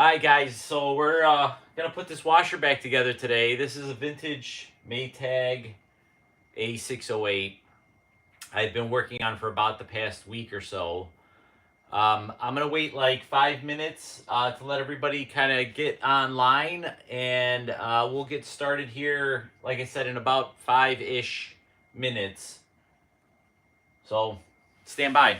Alright guys, so we're gonna put this washer back together today. This is a vintage Maytag A608. I've been working on for about the past week or so. I'm gonna wait like 5 minutes to let everybody kind of get online, and we'll get started here, like I said, in about 5-ish minutes. So stand by.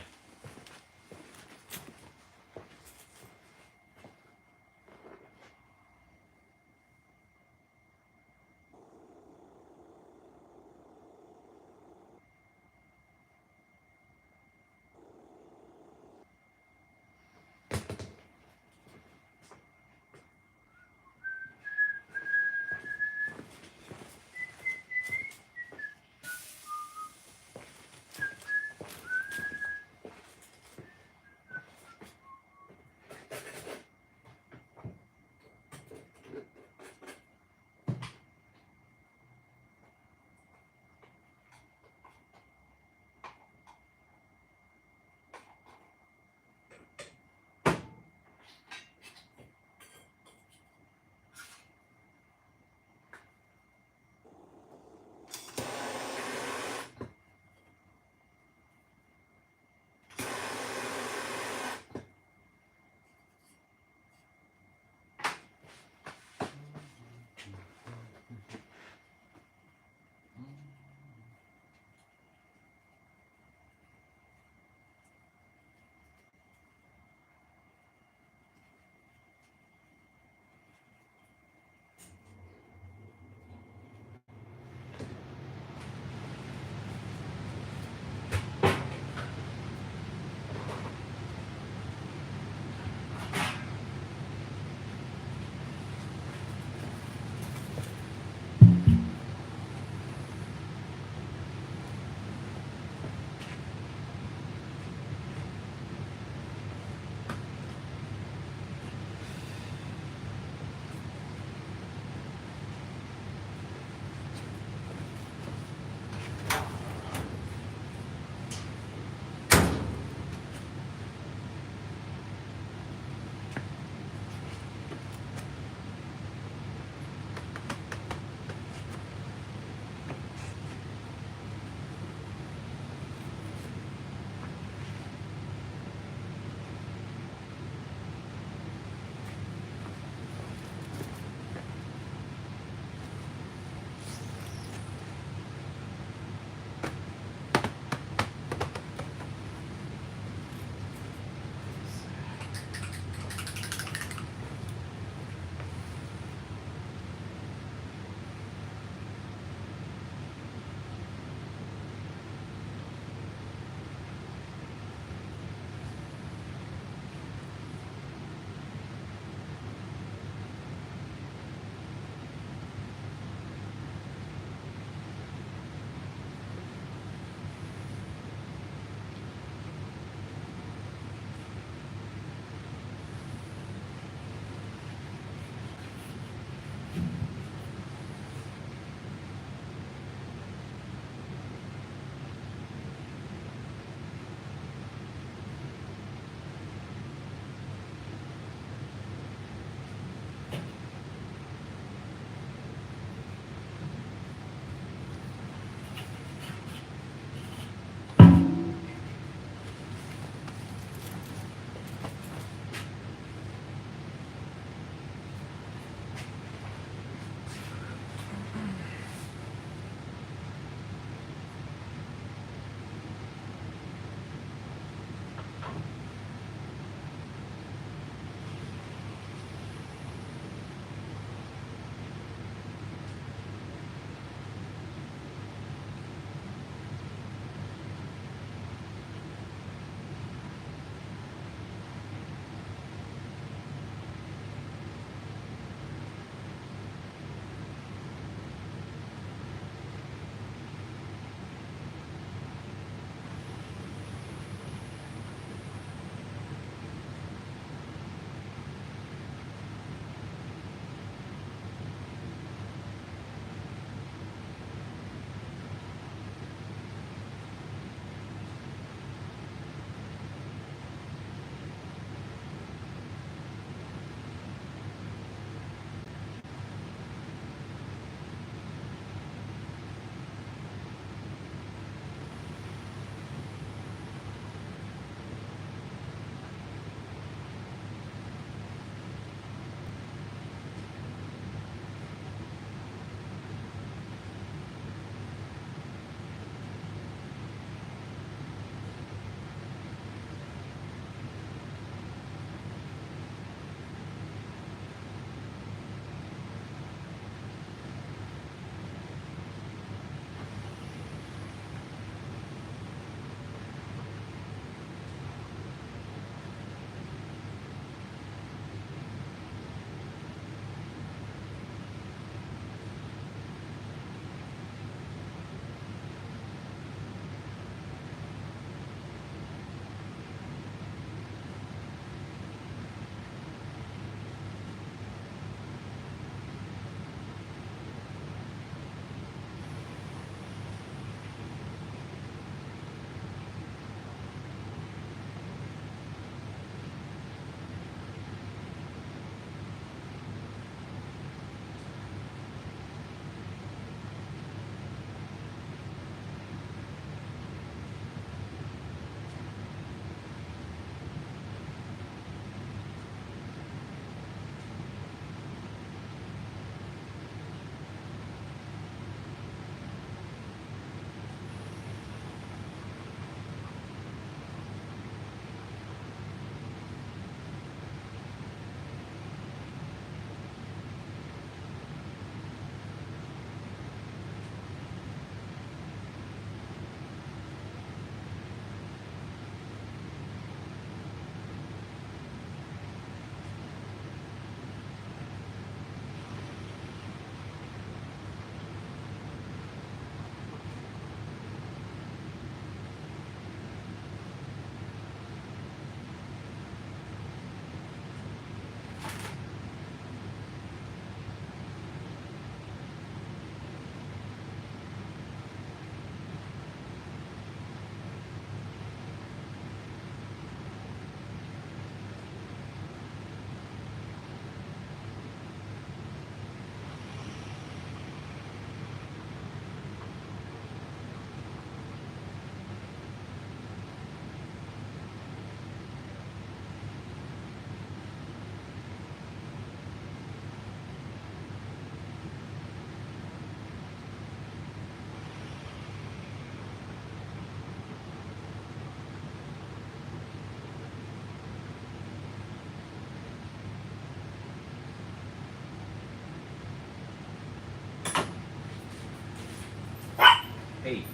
Hey,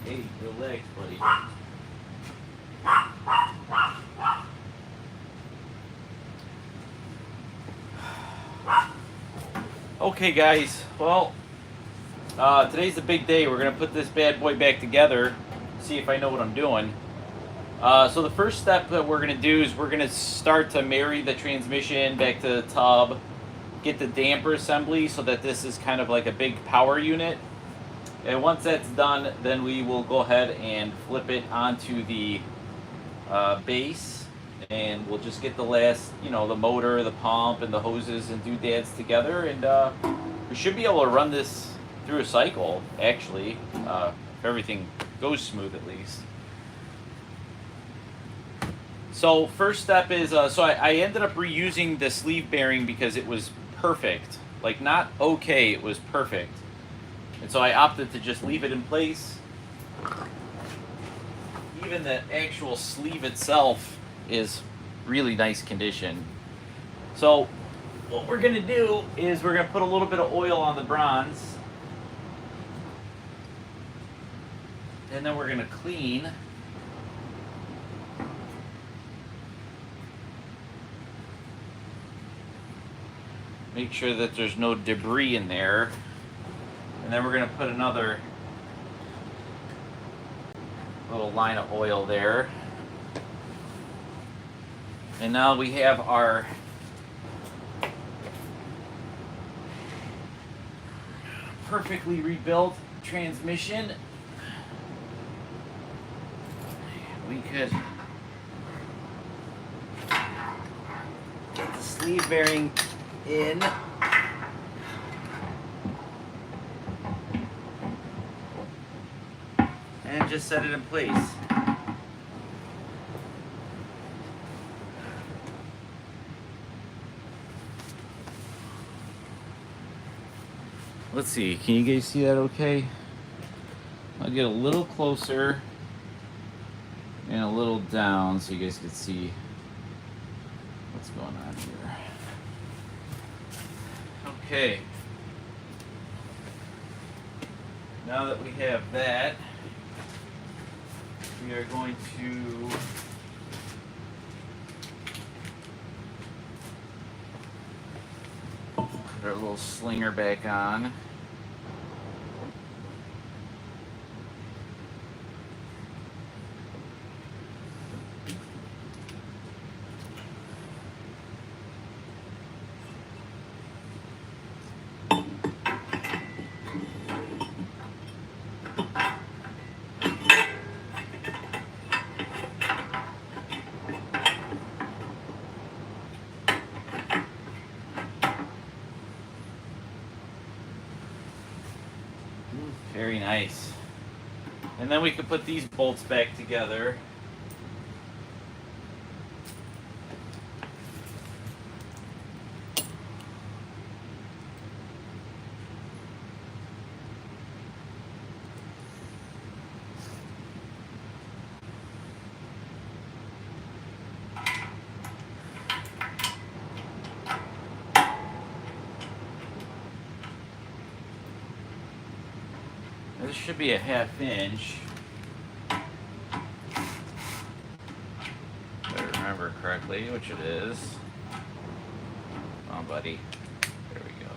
relax, buddy. Okay, guys. Well, today's the big day. We're gonna put this bad boy back together. See if I know what I'm doing. So the first step that we're gonna do is we're gonna start to marry the transmission back to the tub. Get the damper assembly so that this is kind of like a big power unit. And once that's done, then we will go ahead and flip it onto the base, and we'll just get the last, the motor, the pump, and the hoses and doodads together, and we should be able to run this through a cycle, actually, if everything goes smooth at least. So first step is, I ended up reusing the sleeve bearing because it was perfect. Like, not okay, it was perfect. And so I opted to just leave it in place. Even the actual sleeve itself is really nice condition. So what we're gonna do is we're gonna put a little bit of oil on the bronze. And then we're gonna clean. Make sure that there's no debris in there. And then we're going to put another little line of oil there. And now we have our perfectly rebuilt transmission. We could get the sleeve bearing in. And just set it in place. Let's see, can you guys see that okay? I'll get a little closer and a little down so you guys can see what's going on here. Okay. Now that we have that, we are going to put our little slinger back on. Very nice. And then we can put these bolts back together. This should be a 1/2 inch. If I remember correctly, which it is. Come on, buddy. There we go.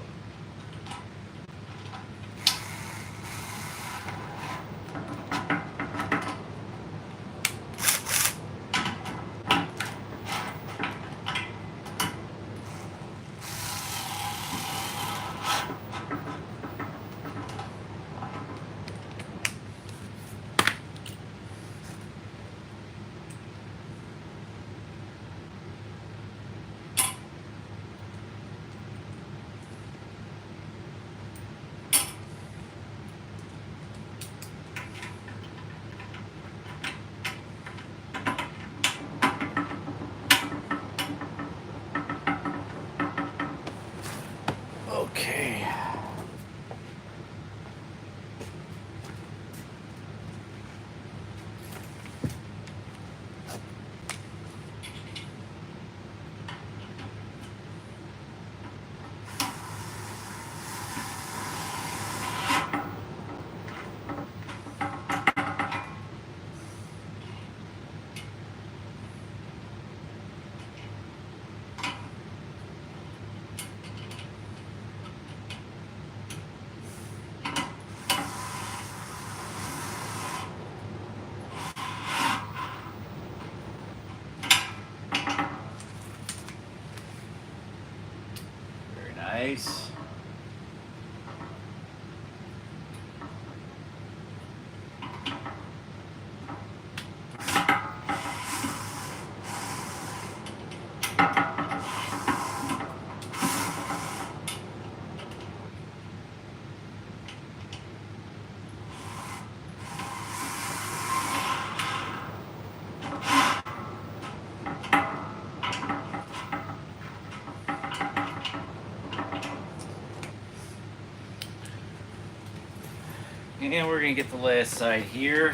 And we're going to get the last side here.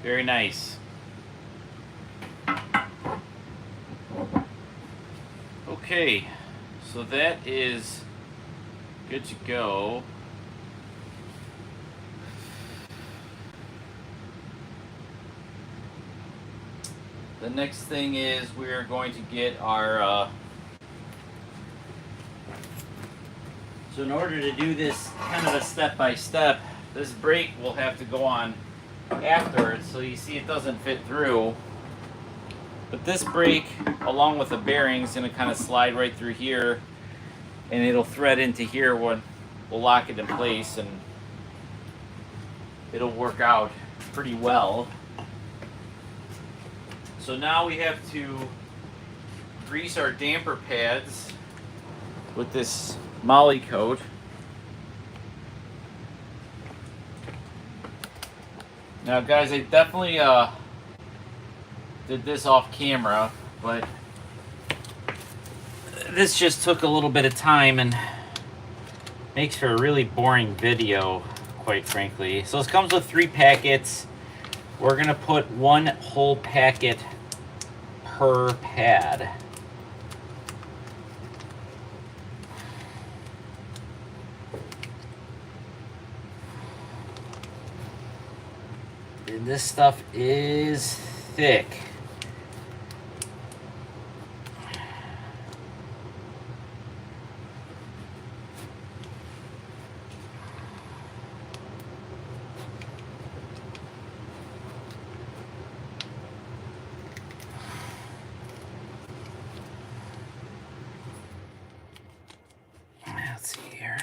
Very nice. Okay, so that is good to go. The next thing is we're going to get our so in order to do this kind of a step-by-step, this brake will have to go on afterwards, so you see it doesn't fit through. But this brake, along with the bearing, is going to kind of slide right through here, and it'll thread into here when we'll lock it in place, and it'll work out pretty well. So now we have to grease our damper pads with this Moly coat. Now guys, I definitely did this off camera, but this just took a little bit of time and makes for a really boring video, quite frankly. So this comes with 3 packets. We're gonna put 1 whole packet per pad. And this stuff is thick. Let's see here.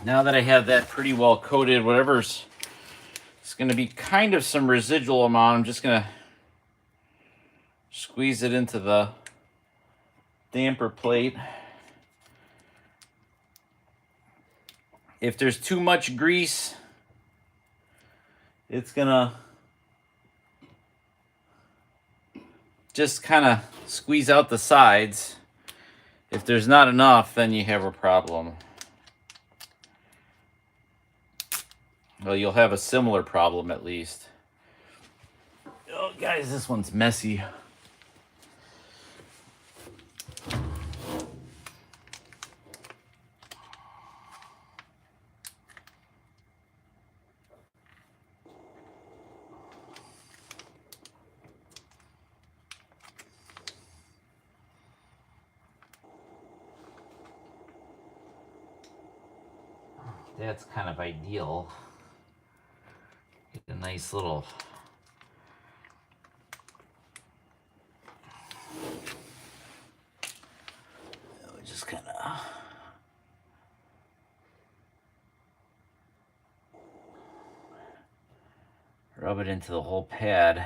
Now that I have that pretty well coated, whatever's it's going to be kind of some residual amount, I'm just going to squeeze it into the damper plate. If there's too much grease, it's going to just kind of squeeze out the sides. If there's not enough, then you have a problem. Well, you'll have a similar problem at least. Oh, guys, this one's messy. That's kind of ideal. Get a nice little just kind of rub it into the whole pad.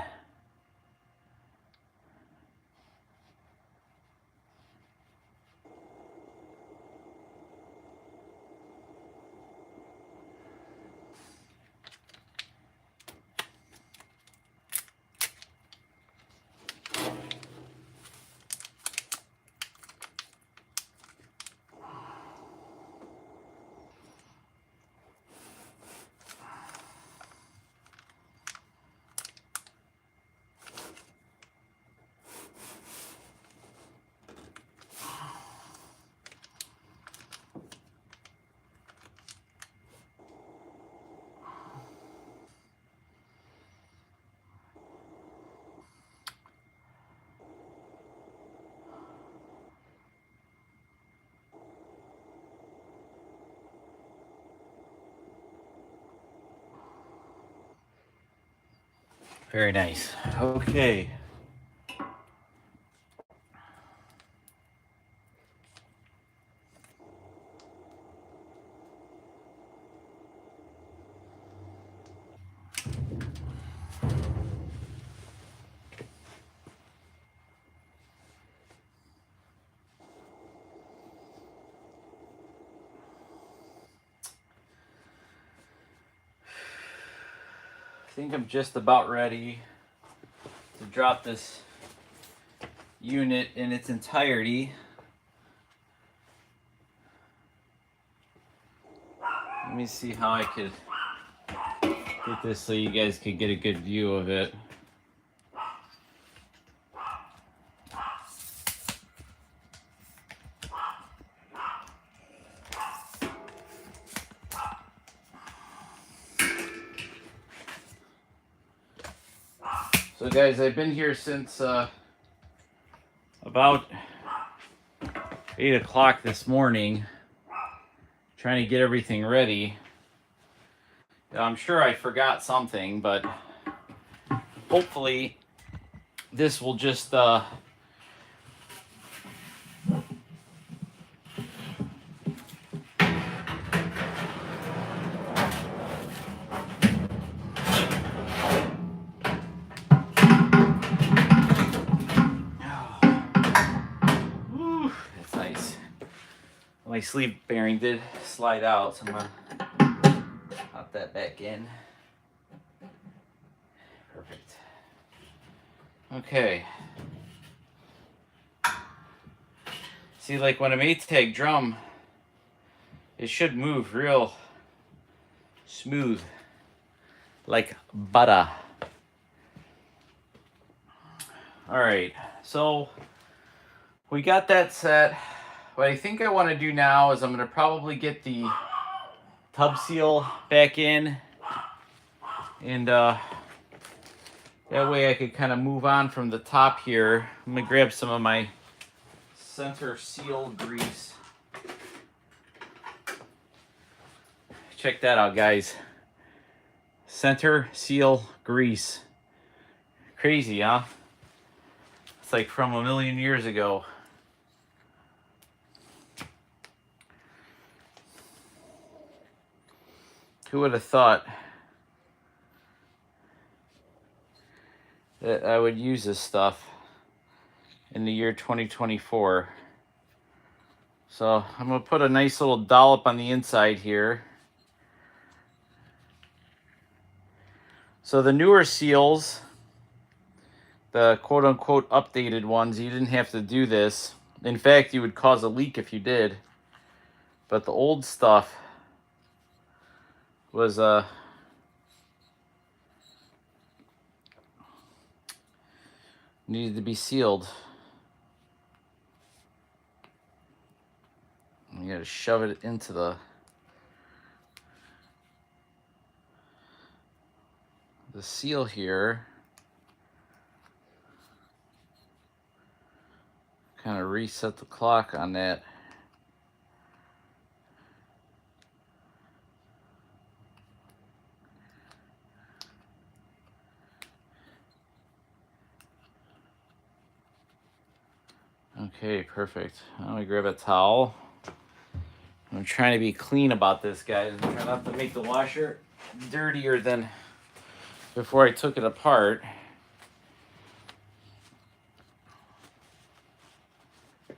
Very nice. Okay. I think I'm just about ready to drop this unit in its entirety. Let me see how I could get this so you guys could get a good view of it. So guys, I've been here since about 8 o'clock this morning, trying to get everything ready. I'm sure I forgot something, but hopefully this will just that's nice. My sleeve bearing did slide out, so I'm gonna pop that back in. Perfect. Okay. See, like when a Maytag drum, it should move real smooth, like butter. All right, so we got that set. What I think I want to do now is I'm going to probably get the tub seal back in, and that way I could kind of move on from the top here. I'm going to grab some of my center seal grease. Check that out, guys. Center seal grease. Crazy, huh? It's like from a million years ago. Who would have thought that I would use this stuff in the year 2024? So I'm going to put a nice little dollop on the inside here. So the newer seals, the quote-unquote updated ones, you didn't have to do this. In fact, you would cause a leak if you did. But the old stuff was needed to be sealed. You gotta shove it into the seal here. Kind of reset the clock on that. Okay, perfect. Now we grab a towel. I'm trying to be clean about this, guys. I'm trying not to make the washer dirtier than before I took it apart. I'm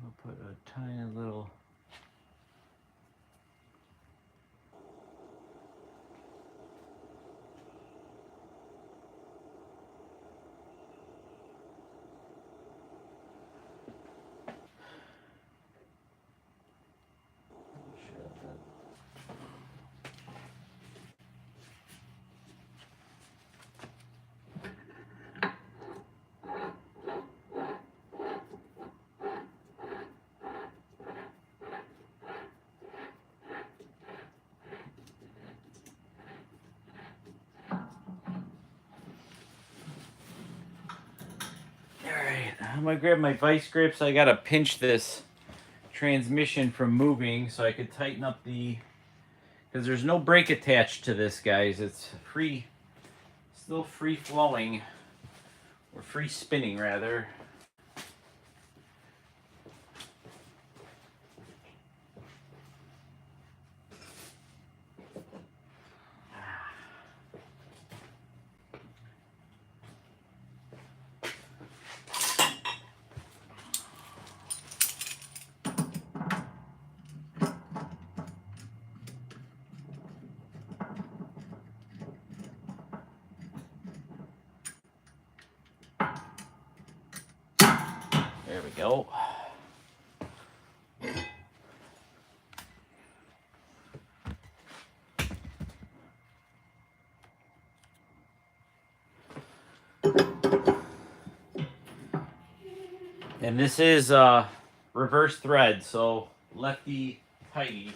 gonna put a tiny little I'm gonna grab my vice grips. I gotta pinch this transmission from moving so I could tighten up the because there's no brake attached to this, guys. It's free, still free flowing, or free spinning rather. There we go. And this is reverse thread, so lefty tighty.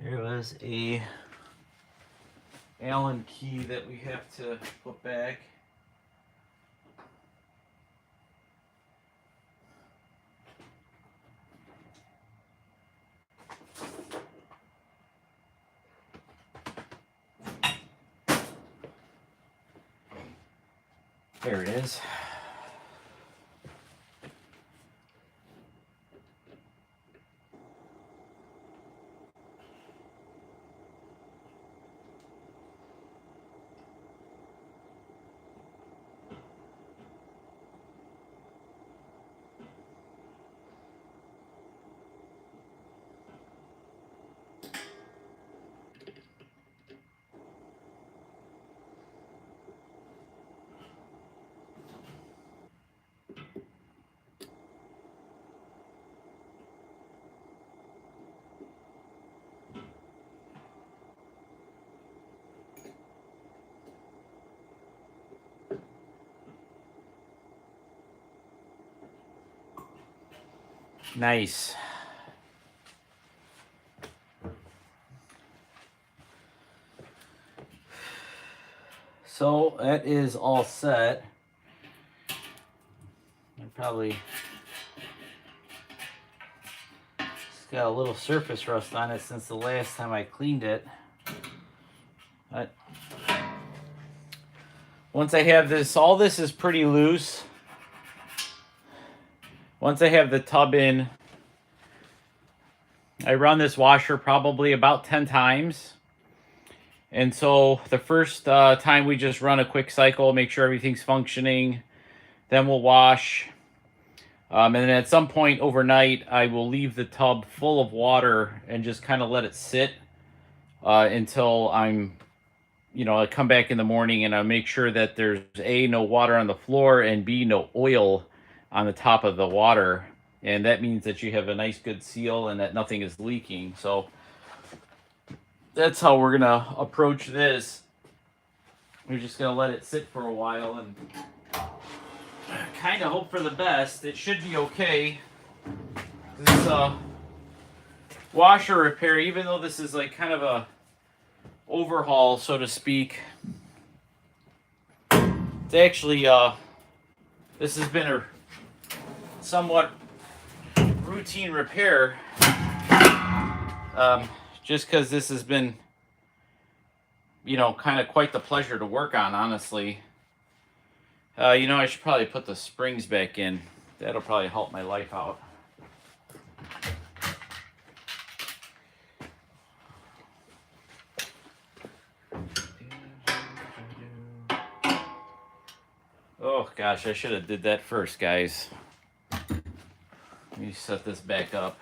There was a Allen key that we have to put back. There it is. Nice. So that is all set. Probably it's got a little surface rust on it since the last time I cleaned it. But once I have this, all this is pretty loose. Once I have the tub in, I run this washer probably about 10 times. And so the first time we just run a quick cycle, make sure everything's functioning. Then we'll wash. And then at some point overnight, I will leave the tub full of water and just kind of let it sit until I come back in the morning and I make sure that there's A, no water on the floor, and B, no oil on the top of the water. And that means that you have a nice good seal and that nothing is leaking. So that's how we're going to approach this. We're just going to let it sit for a while and kind of hope for the best. It should be okay. This washer repair, even though this is like kind of a overhaul, so to speak, it's actually this has been a somewhat routine repair, just because this has been kind of quite the pleasure to work on, honestly. I should probably put the springs back in. That'll probably help my life out. Oh gosh, I should have did that first, guys. Let me set this back up.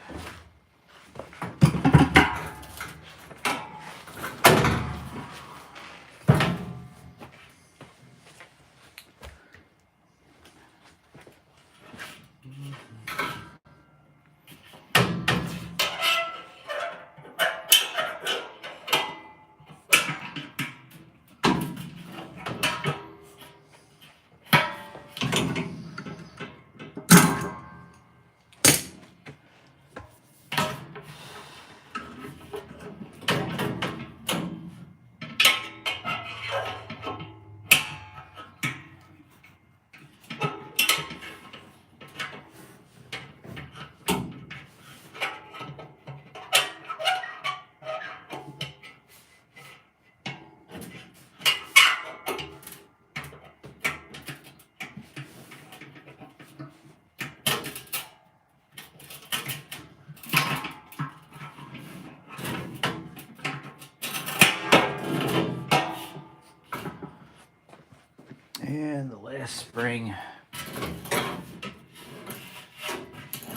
And the last spring.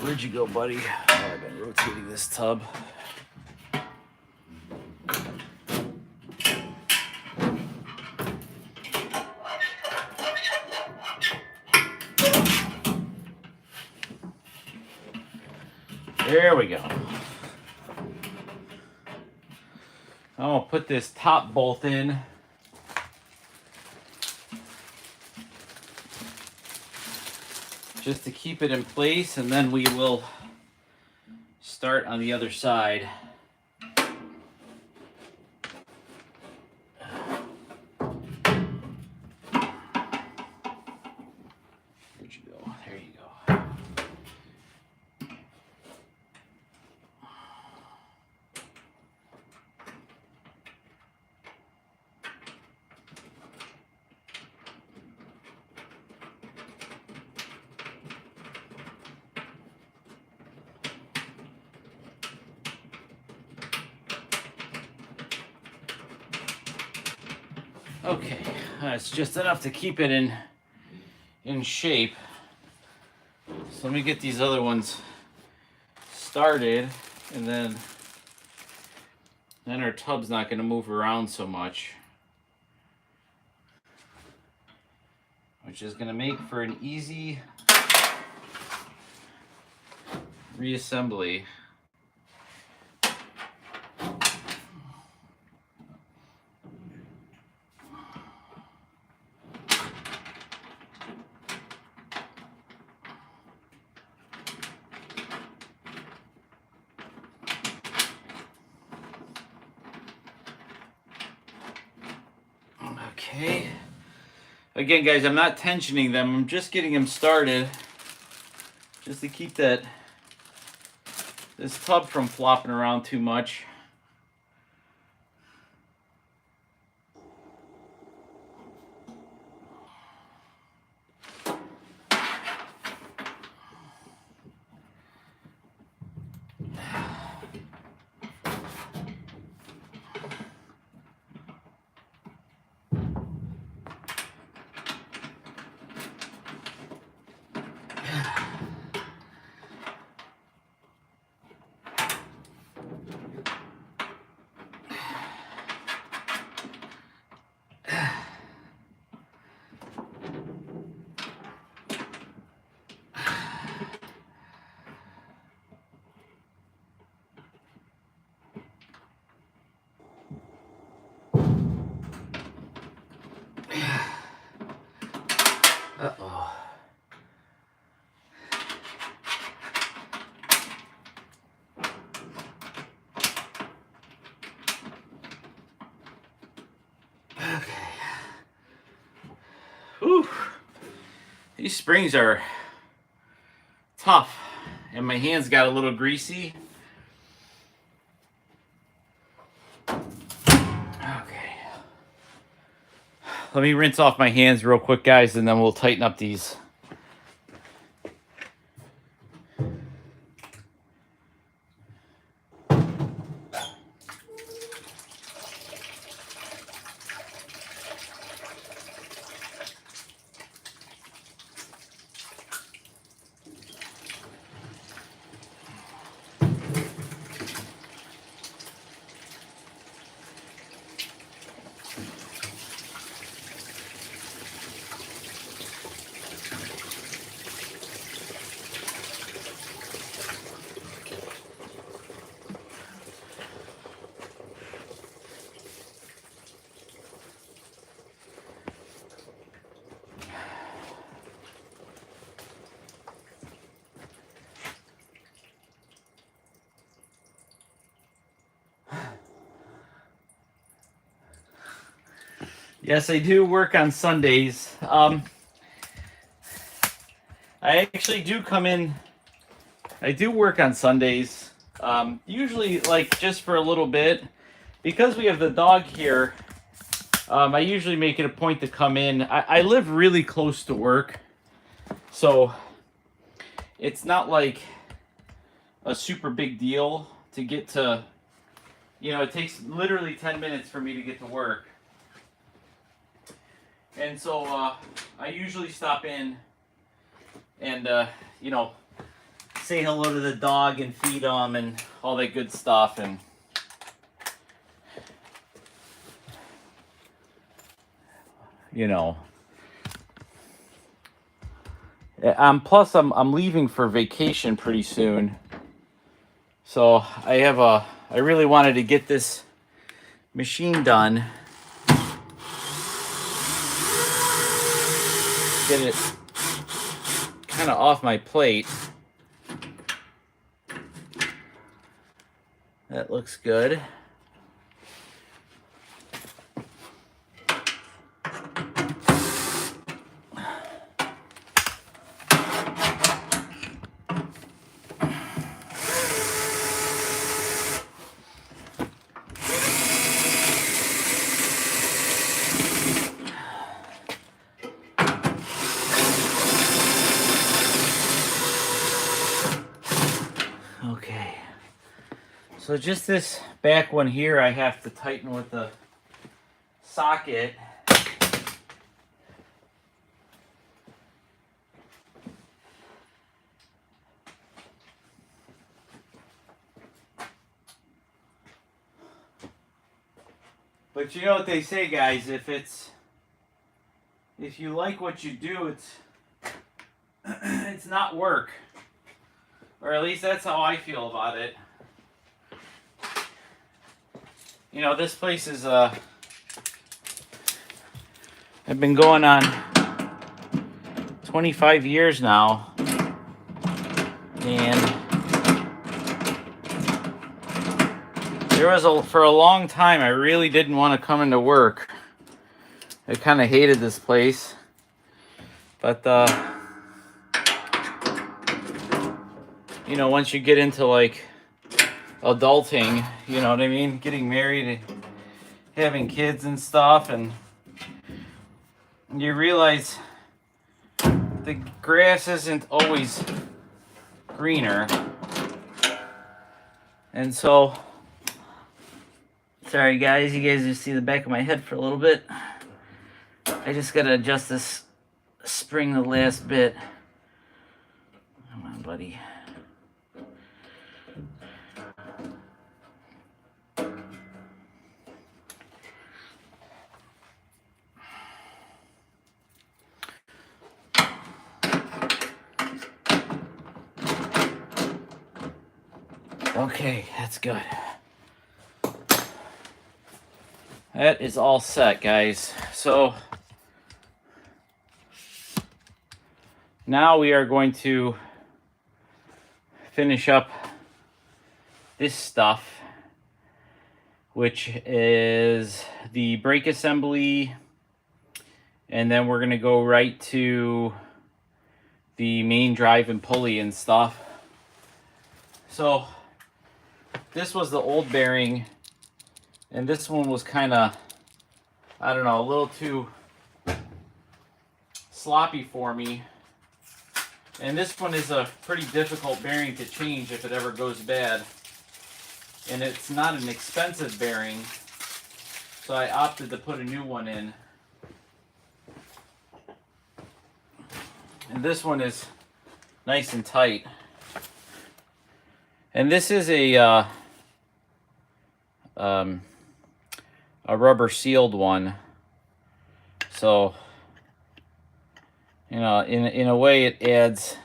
Where'd you go, buddy? Oh, I've been rotating this tub. There we go. I'll put this top bolt in. Just to keep it in place, and then we will start on the other side. Where'd you go? There you go. Okay, that's just enough to keep it in shape. So let me get these other ones started, and then our tub's not going to move around so much, which is going to make for an easy reassembly. Okay. Again, guys, I'm not tensioning them. I'm just getting them started, just to keep this tub from flopping around too much. Uh-oh. Okay. Whew. These springs are tough, and my hands got a little greasy. Let me rinse off my hands real quick, guys, and then we'll tighten up these. Yes, I do work on Sundays. I actually do come in. I do work on Sundays. Usually, like, just for a little bit. Because we have the dog here, I usually make it a point to come in. I live really close to work, so it's not like a super big deal to get to, it takes literally 10 minutes for me to get to work. And so I usually stop in and, you know, say hello to the dog and feed them and all that good stuff. And you know, plus I'm leaving for vacation pretty soon, so I really wanted to get this machine done, get it kind of off my plate. That looks good. Okay, so just this back one here I have to tighten with the socket. But you know what they say, guys, if you like what you do, it's not work. Or at least that's how I feel about it. You know, this place is I've been going on 25 years now. And for a long time I really didn't want to come into work. I kind of hated this place. But you know, once you get into like adulting, you know what I mean? Getting married and having kids and stuff, and you realize the grass isn't always greener. And so, sorry guys, you guys just see the back of my head for a little bit. I just gotta adjust this spring the last bit. Come on, buddy. Okay, that's good. That is all set, guys. So now we are going to finish up this stuff, which is the brake assembly, and then we're going to go right to the main drive and pulley and stuff. So this was the old bearing, and this one was kind of, I don't know, a little too sloppy for me. And this one is a pretty difficult bearing to change if it ever goes bad. And it's not an expensive bearing, so I opted to put a new one in. And this one is nice and tight. And this is a rubber sealed one, so you know, in a way it adds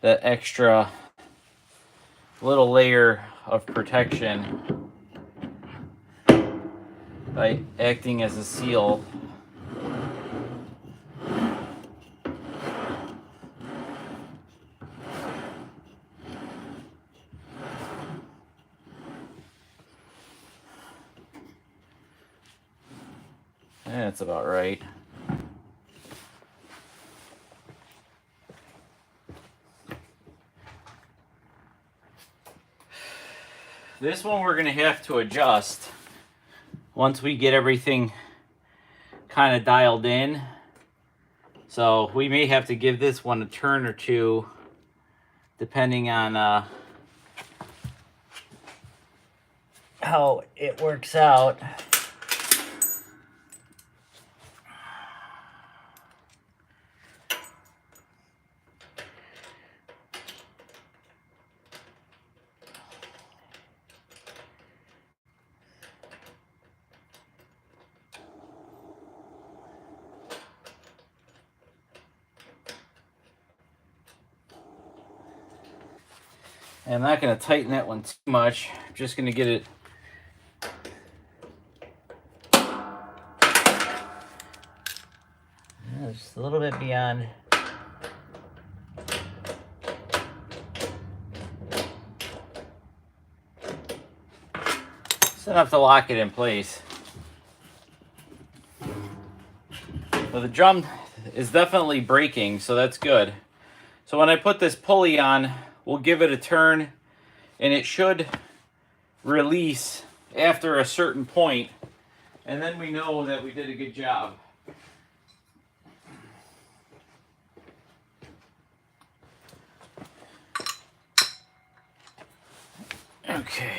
that extra little layer of protection by acting as a seal. That's about right. This one we're going to have to adjust once we get everything kind of dialed in. So we may have to give this one a turn or two depending on how it works out. I'm not going to tighten that one too much. I'm just going to get it just a little bit beyond. It's enough to lock it in place. Well, the drum is definitely breaking, so that's good. So when I put this pulley on, we'll give it a turn, and it should release after a certain point, and then we know that we did a good job. Okay.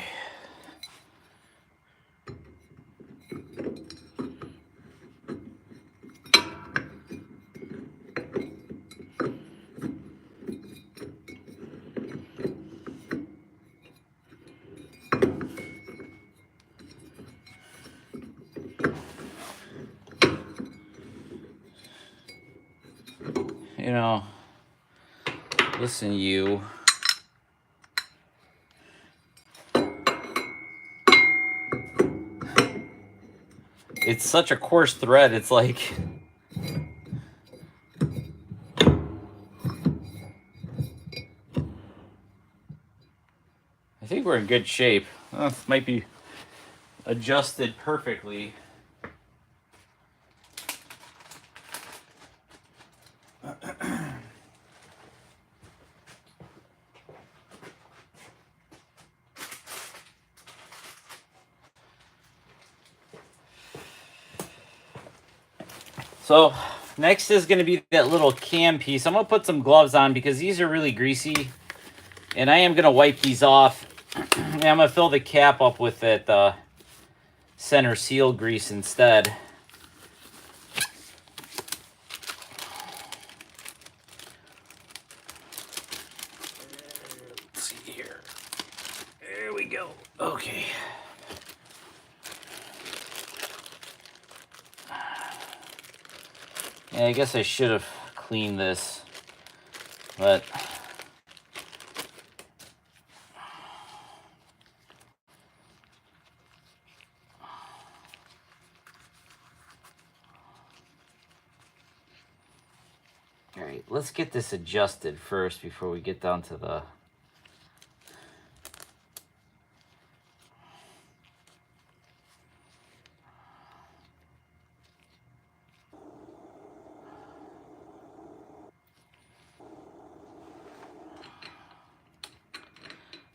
You know, listen, you. It's such a coarse thread, it's like... I think we're in good shape. This might be adjusted perfectly. So next is going to be that little cam piece. I'm going to put some gloves on because these are really greasy. And I am going to wipe these off. And I'm going to fill the cap up with that center seal grease instead. Let's see here. There we go. Okay. Yeah, I guess I should have cleaned this, but all right, let's get this adjusted first before we get down to the...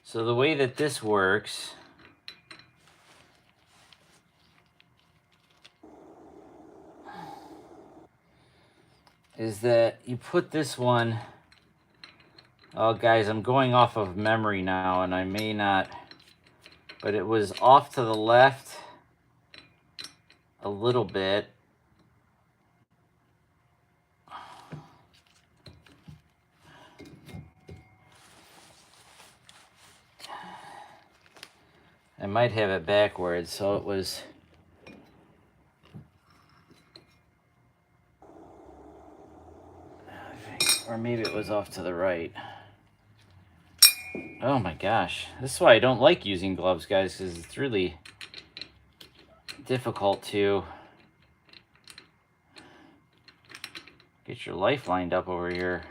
So the way that this works is that you put this one... Oh, guys, I'm going off of memory now, and I may not... But it was off to the left a little bit. I might have it backwards, so it was... Or maybe it was off to the right. Oh my gosh. This is why I don't like using gloves, guys, because it's really difficult to get your life lined up over here.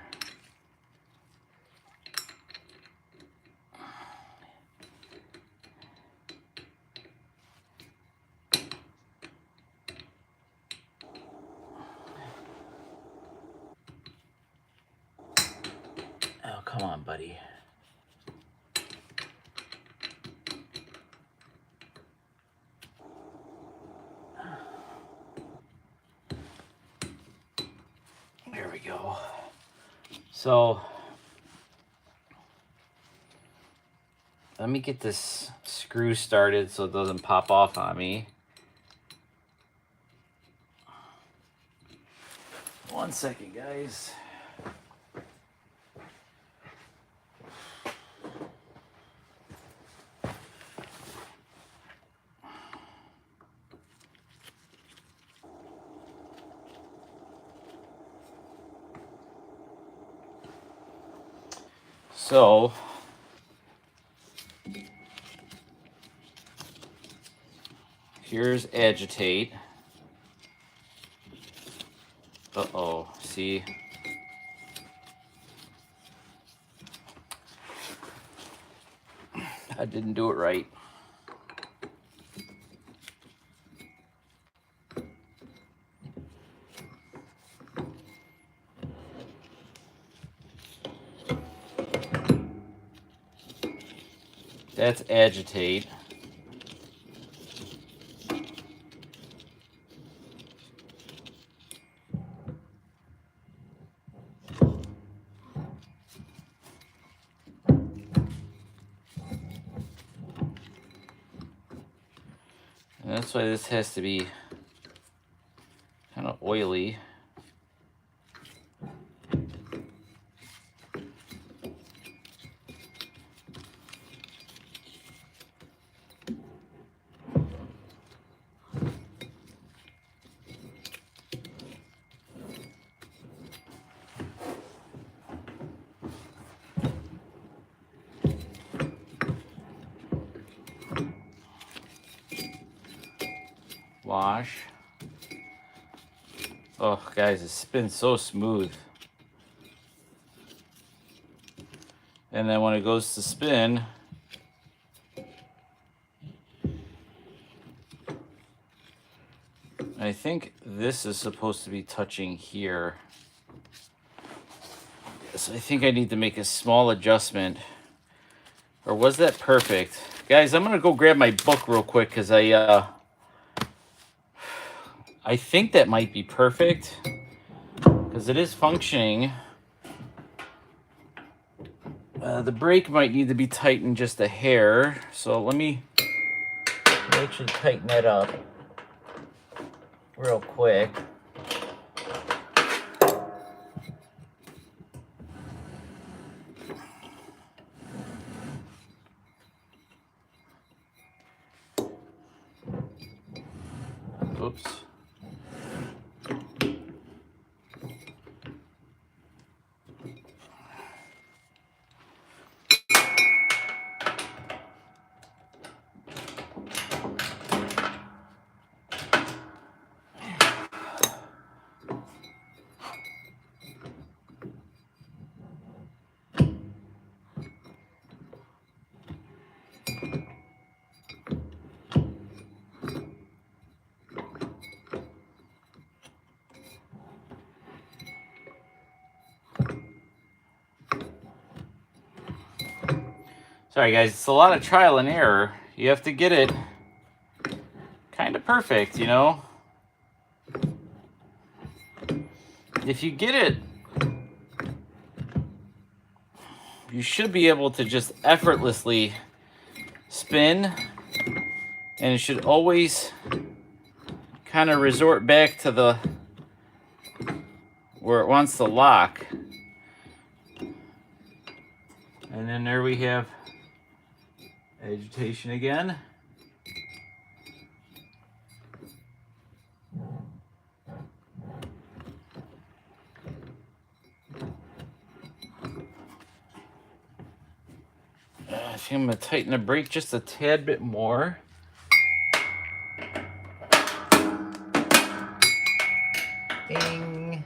Oh, come on, buddy. There we go. So, let me get this screw started so it doesn't pop off on me. 1 second, guys. So, here's agitate. Uh-oh, see? I didn't do it right. That's agitate. And that's why this has to be kind of oily. Wash. Oh, guys, it spins so smooth. And then when it goes to spin, I think this is supposed to be touching here. So I think I need to make a small adjustment. Or was that perfect? Guys, I'm going to go grab my book real quick because I think that might be perfect because it is functioning. The brake might need to be tightened just a hair. So let me actually tighten that up real quick. Oops. Sorry guys, it's a lot of trial and error. You have to get it kind of perfect, you know? If you get it, you should be able to just effortlessly spin, and it should always kind of resort back to the where it wants to lock. And then there we have agitation again. I think I'm going to tighten the brake just a tad bit more. Ding.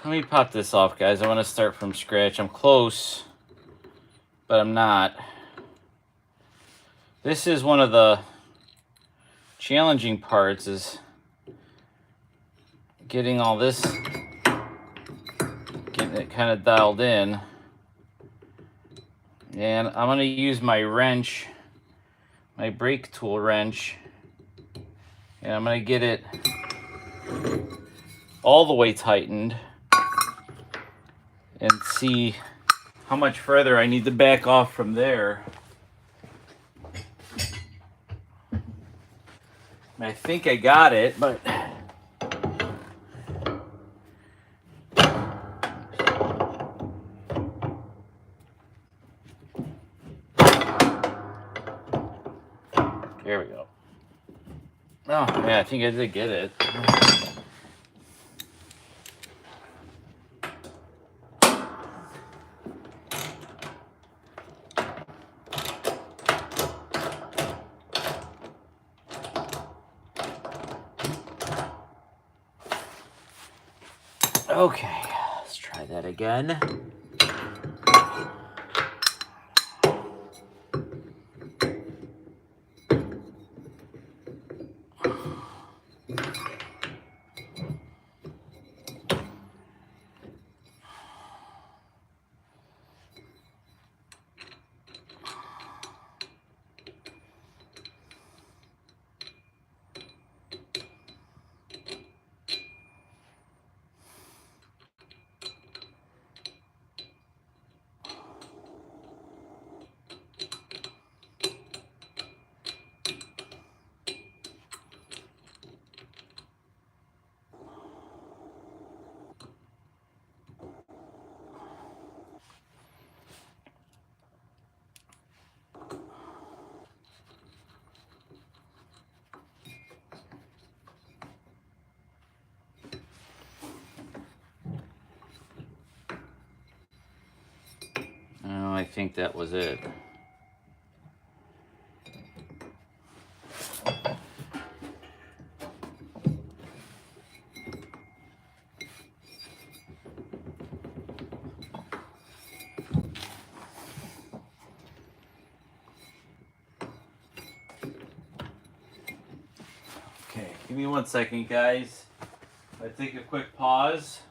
Let me pop this off, guys. I want to start from scratch. I'm close, but I'm not. This is one of the challenging parts, is getting all this, getting it kind of dialed in. And I'm going to use my wrench, my brake tool wrench, and I'm going to get it all the way tightened and see how much further I need to back off from there. I think I got it, but there we go. Oh, yeah, I think I did get it. Okay, let's try that again. Oh, I think that was it. Okay, give me 1 second, guys. I take a quick pause.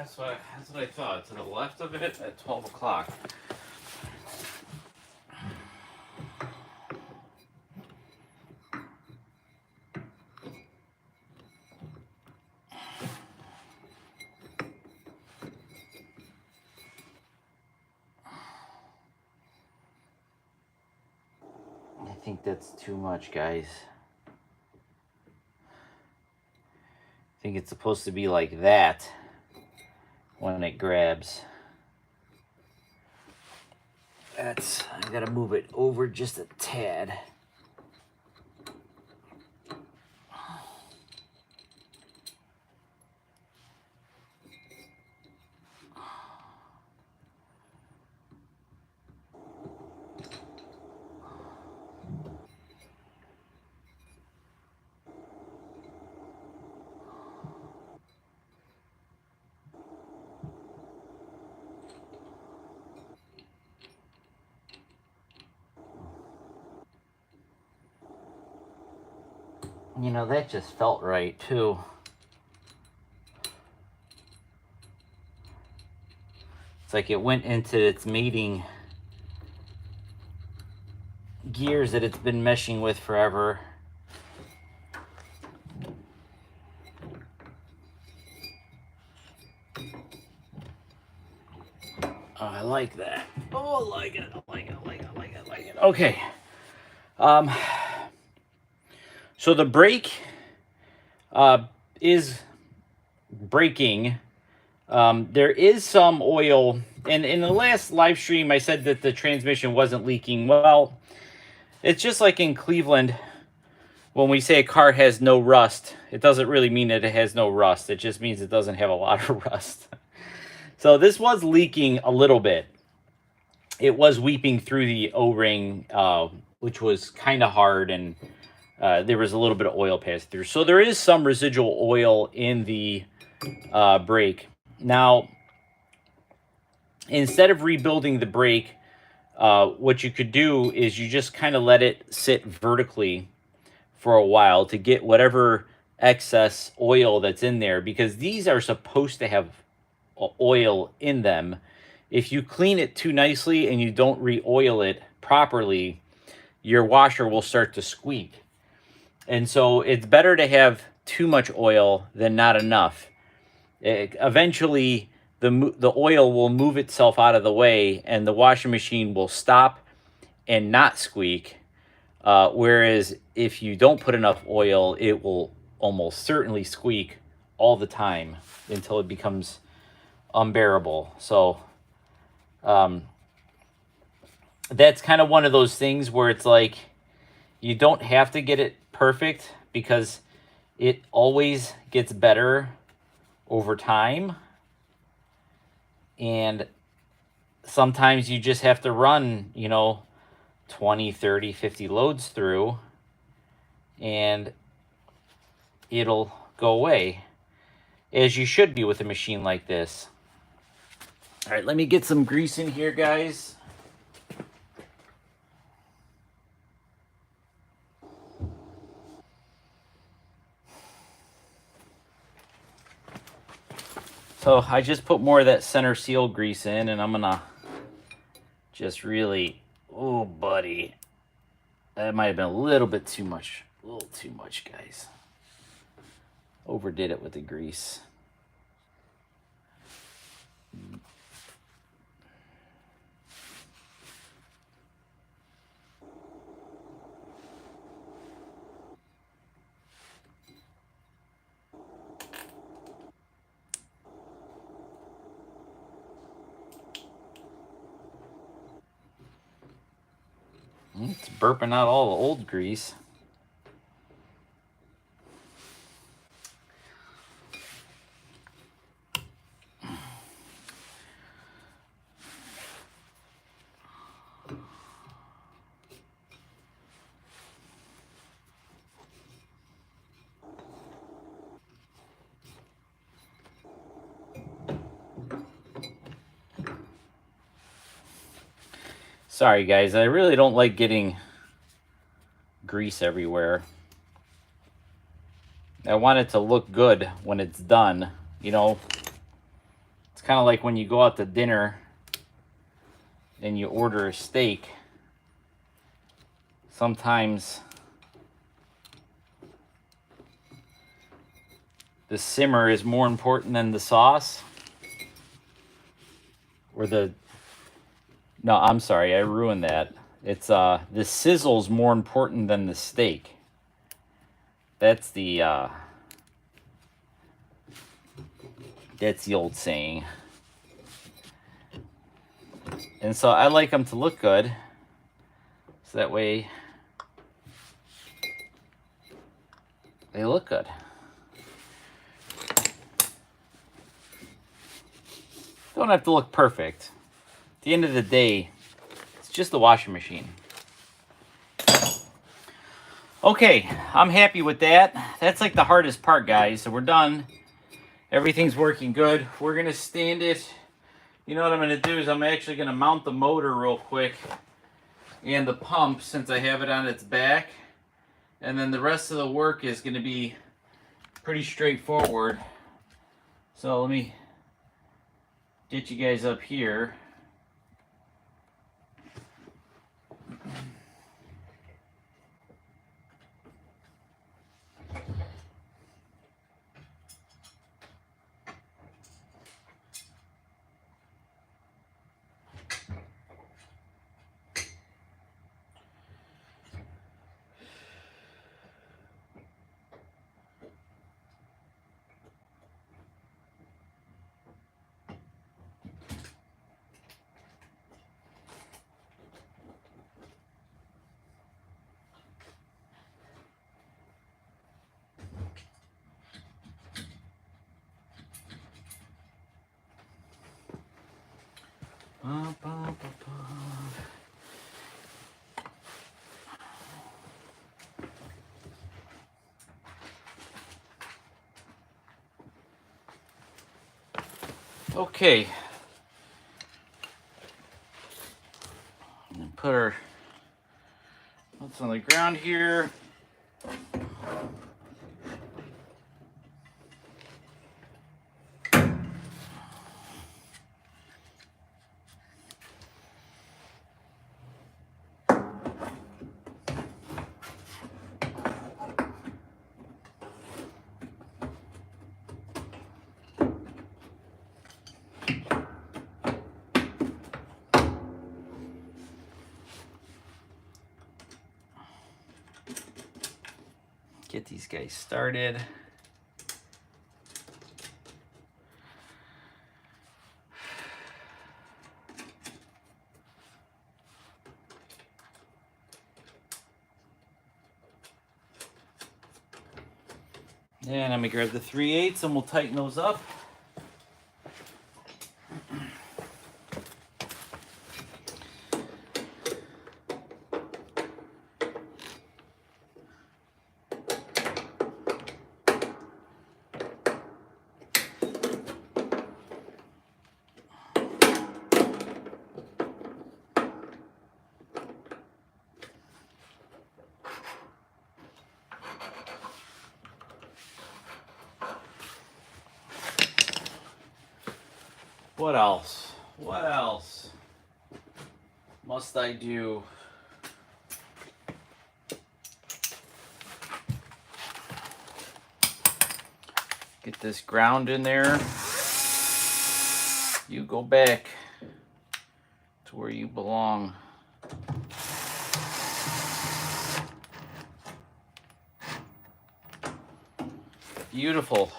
That's what I thought. To the left of it at 12 o'clock. I think that's too much, guys. I think it's supposed to be like that when it grabs. I gotta move it over just a tad. You know, that just felt right too. It's like it went into its mating gears that it's been meshing with forever. Oh, I like that. Oh, I like it. I like it. I like it. I like it. I like it. Okay. So the brake is breaking. There is some oil, and in the last live stream, I said that the transmission wasn't leaking. Well, it's just like in Cleveland, when we say a car has no rust, it doesn't really mean that it has no rust. It just means it doesn't have a lot of rust. So this was leaking a little bit. It was weeping through the O-ring, which was kind of hard, and there was a little bit of oil passed through. So there is some residual oil in the brake. Now, instead of rebuilding the brake, what you could do is you just kind of let it sit vertically for a while to get whatever excess oil that's in there, because these are supposed to have oil in them. If you clean it too nicely and you don't re-oil it properly, your washer will start to squeak. And so it's better to have too much oil than not enough. Eventually, the oil will move itself out of the way and the washing machine will stop and not squeak. Whereas if you don't put enough oil, it will almost certainly squeak all the time until it becomes unbearable. So that's kind of one of those things where it's like you don't have to get it perfect, because it always gets better over time. And sometimes you just have to run, 20, 30, 50 loads through, and it'll go away, as you should be with a machine like this. All right, let me get some grease in here, guys. So I just put more of that center seal grease in, and I'm gonna just really, oh buddy, that might have been a little bit too much, guys. Overdid it with the grease. It's burping out all the old grease. Sorry guys, I really don't like getting grease everywhere. I want it to look good when it's done. It's kind of like when you go out to dinner and you order a steak. Sometimes the simmer is more important than the sauce. No, I'm sorry, I ruined that. It's the sizzle's more important than the steak. That's the old saying. And so I like them to look good. So that way they look good. Don't have to look perfect. At the end of the day, it's just the washing machine. Okay, I'm happy with that. That's like the hardest part, guys. So we're done. Everything's working good. We're gonna stand it. You know what I'm gonna do is I'm actually gonna mount the motor real quick and the pump since I have it on its back. And then the rest of the work is gonna be pretty straightforward. So let me get you guys up here. Okay. And put our what's on the ground here. Get these guys started. And I'm gonna grab the 3/8 and we'll tighten those up. What else? What else must I do? Get this ground in there. You go back to where you belong. Beautiful.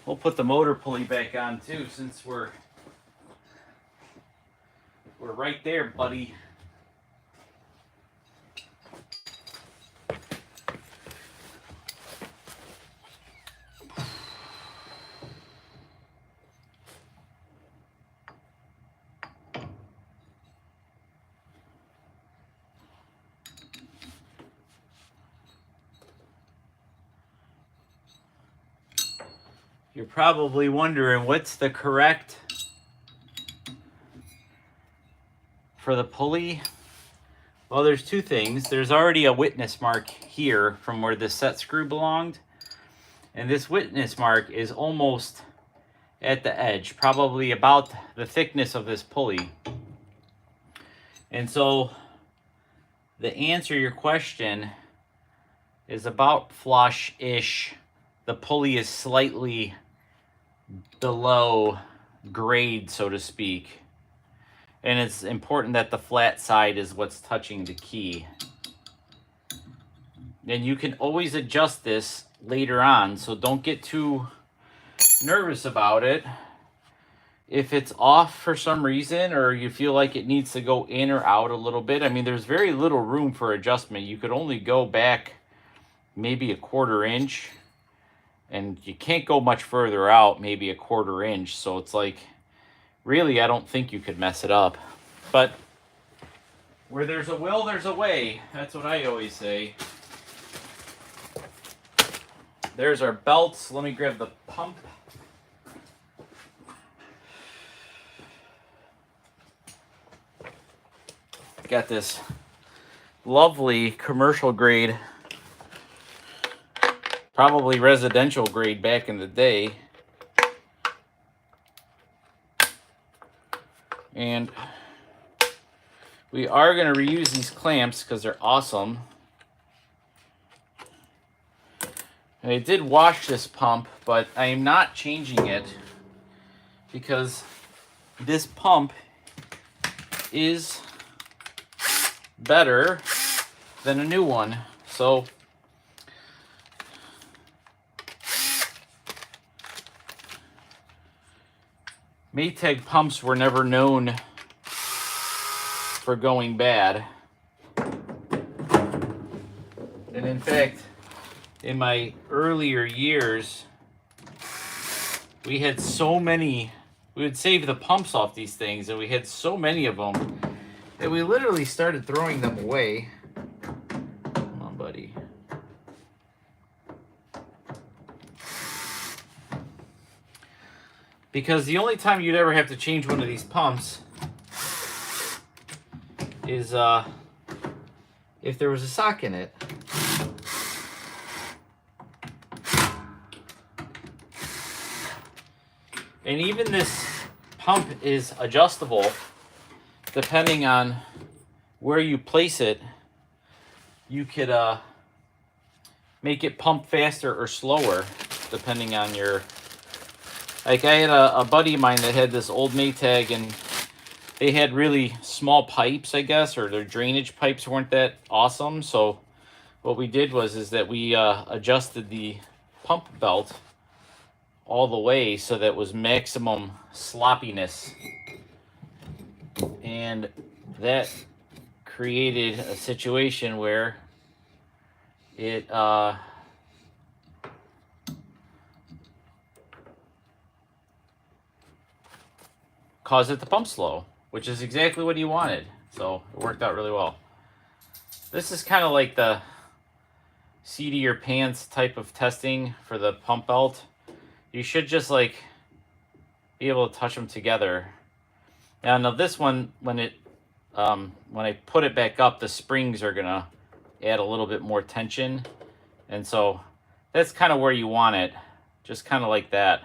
We'll put the motor pulley back on too, since we're right there, buddy. You're probably wondering what's the correct for the pulley. Well, there's two things. There's already a witness mark here from where this set screw belonged. And this witness mark is almost at the edge, probably about the thickness of this pulley. And so the answer to your question is about flush-ish. The pulley is slightly below grade, so to speak. And it's important that the flat side is what's touching the key. And you can always adjust this later on, so don't get too nervous about it. if it's off for some reason, or you feel like it needs to go in or out a little bit, I mean, there's very little room for adjustment. You could only go back maybe a 1/4 inch, and you can't go much further out, maybe a 1/4 inch. So it's like, really, I don't think you could mess it up. But where there's a will, there's a way. That's what I always say. There's our belts. Let me grab the pump. Got this lovely commercial grade, probably residential grade back in the day. And we are going to reuse these clamps because they're awesome. I did wash this pump, but I am not changing it because this pump is better than a new one. So Maytag pumps were never known for going bad. And in fact, in my earlier years, we had so many, we would save the pumps off these things, and we had so many of them that we literally started throwing them away. Come on, buddy. Because the only time you'd ever have to change one of these pumps is if there was a sock in it. And even this pump is adjustable depending on where you place it. You could make it pump faster or slower depending on your... Like, I had a buddy of mine that had this old Maytag, and they had really small pipes, I guess, or their drainage pipes weren't that awesome. So what we did is that we adjusted the pump belt all the way so that it was maximum sloppiness. And that created a situation where it caused it to pump slow, which is exactly what he wanted. So it worked out really well. This is kind of like the seat of your pants type of testing for the pump belt. You should just like be able to touch them together. Now this one, when I put it back up, the springs are gonna add a little bit more tension, and so that's kind of where you want it, just kind of like that.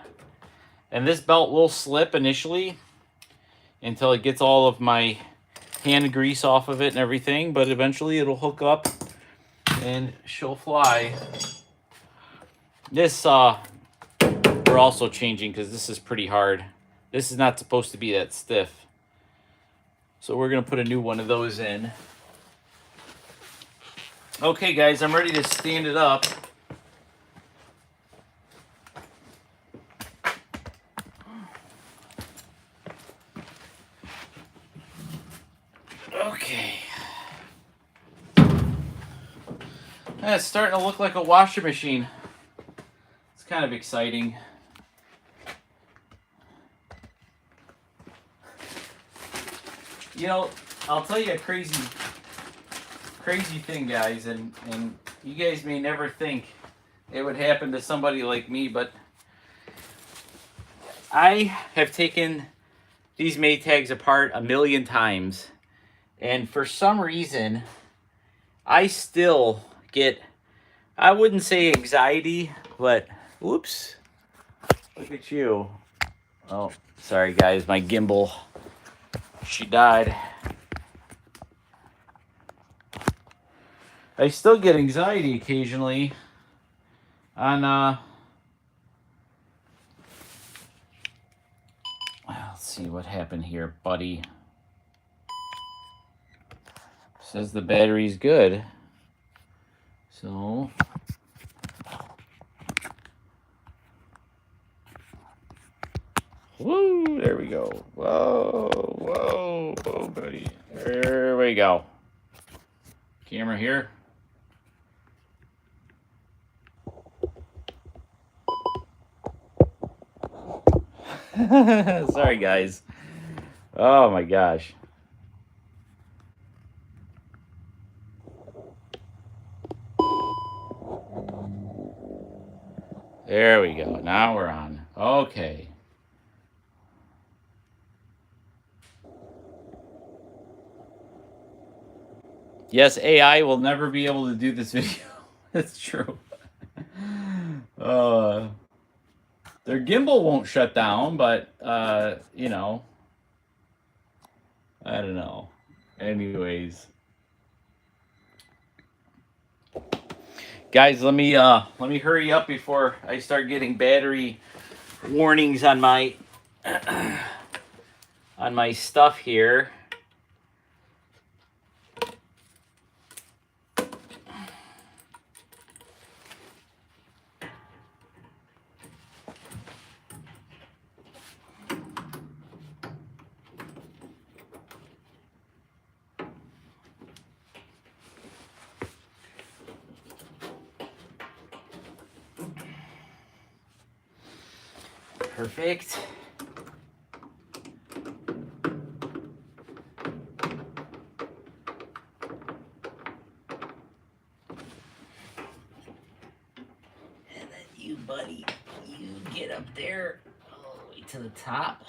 And this belt will slip initially until it gets all of my hand grease off of it and everything, but eventually it'll hook up and she'll fly. This we're also changing because this is pretty hard. This is not supposed to be that stiff. So we're going to put a new one of those in. Okay, guys, I'm ready to stand it up. Okay. It's starting to look like a washing machine. It's kind of exciting. You know, I'll tell you a crazy thing, guys, and you guys may never think it would happen to somebody like me, but I have taken these Maytags apart a million times, and for some reason, I still get, I wouldn't say anxiety, but, whoops, look at you. Oh, sorry, guys, my gimbal. She died. I still get anxiety occasionally on let's see what happened here, buddy. Says the battery's good. So Woo, there we go. Whoa, whoa, whoa, buddy. There we go. Camera here. Sorry, guys. Oh my gosh. There we go. Now we're on. Okay. Yes, AI will never be able to do this video. That's true. Their gimbal won't shut down, but you know, I don't know. Anyways, guys, let me hurry up before I start getting battery warnings on my on my stuff here. Perfect. And then you, buddy, you get up there all the way to the top.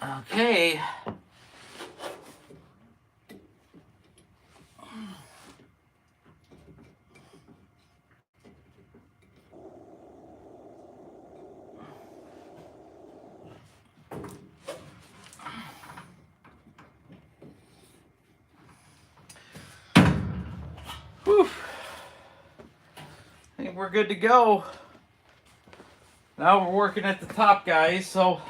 Okay. Whew. I think we're good to go. Now we're working at the top, guys, so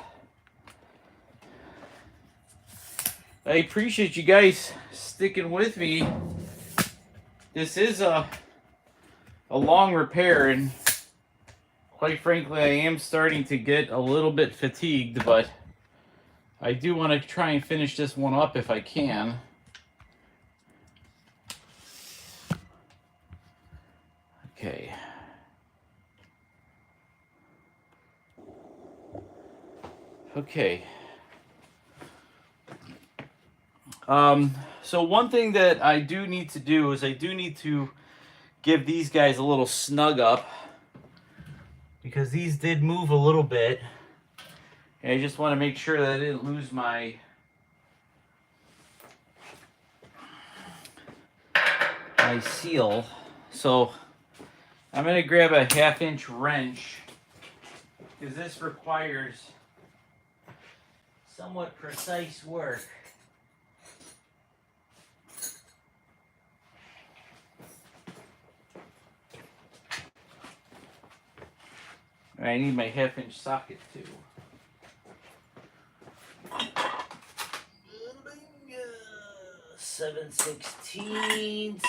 I appreciate you guys sticking with me. This is a long repair, and quite frankly, I am starting to get a little bit fatigued, but I do want to try and finish this one up if I can. Okay. Okay. So one thing that I do need to do is I do need to give these guys a little snug up, because these did move a little bit. And I just want to make sure that I didn't lose my seal. So I'm going to grab a 1/2-inch wrench, because this requires somewhat precise work. I need my 1/2-inch socket too. 7/16.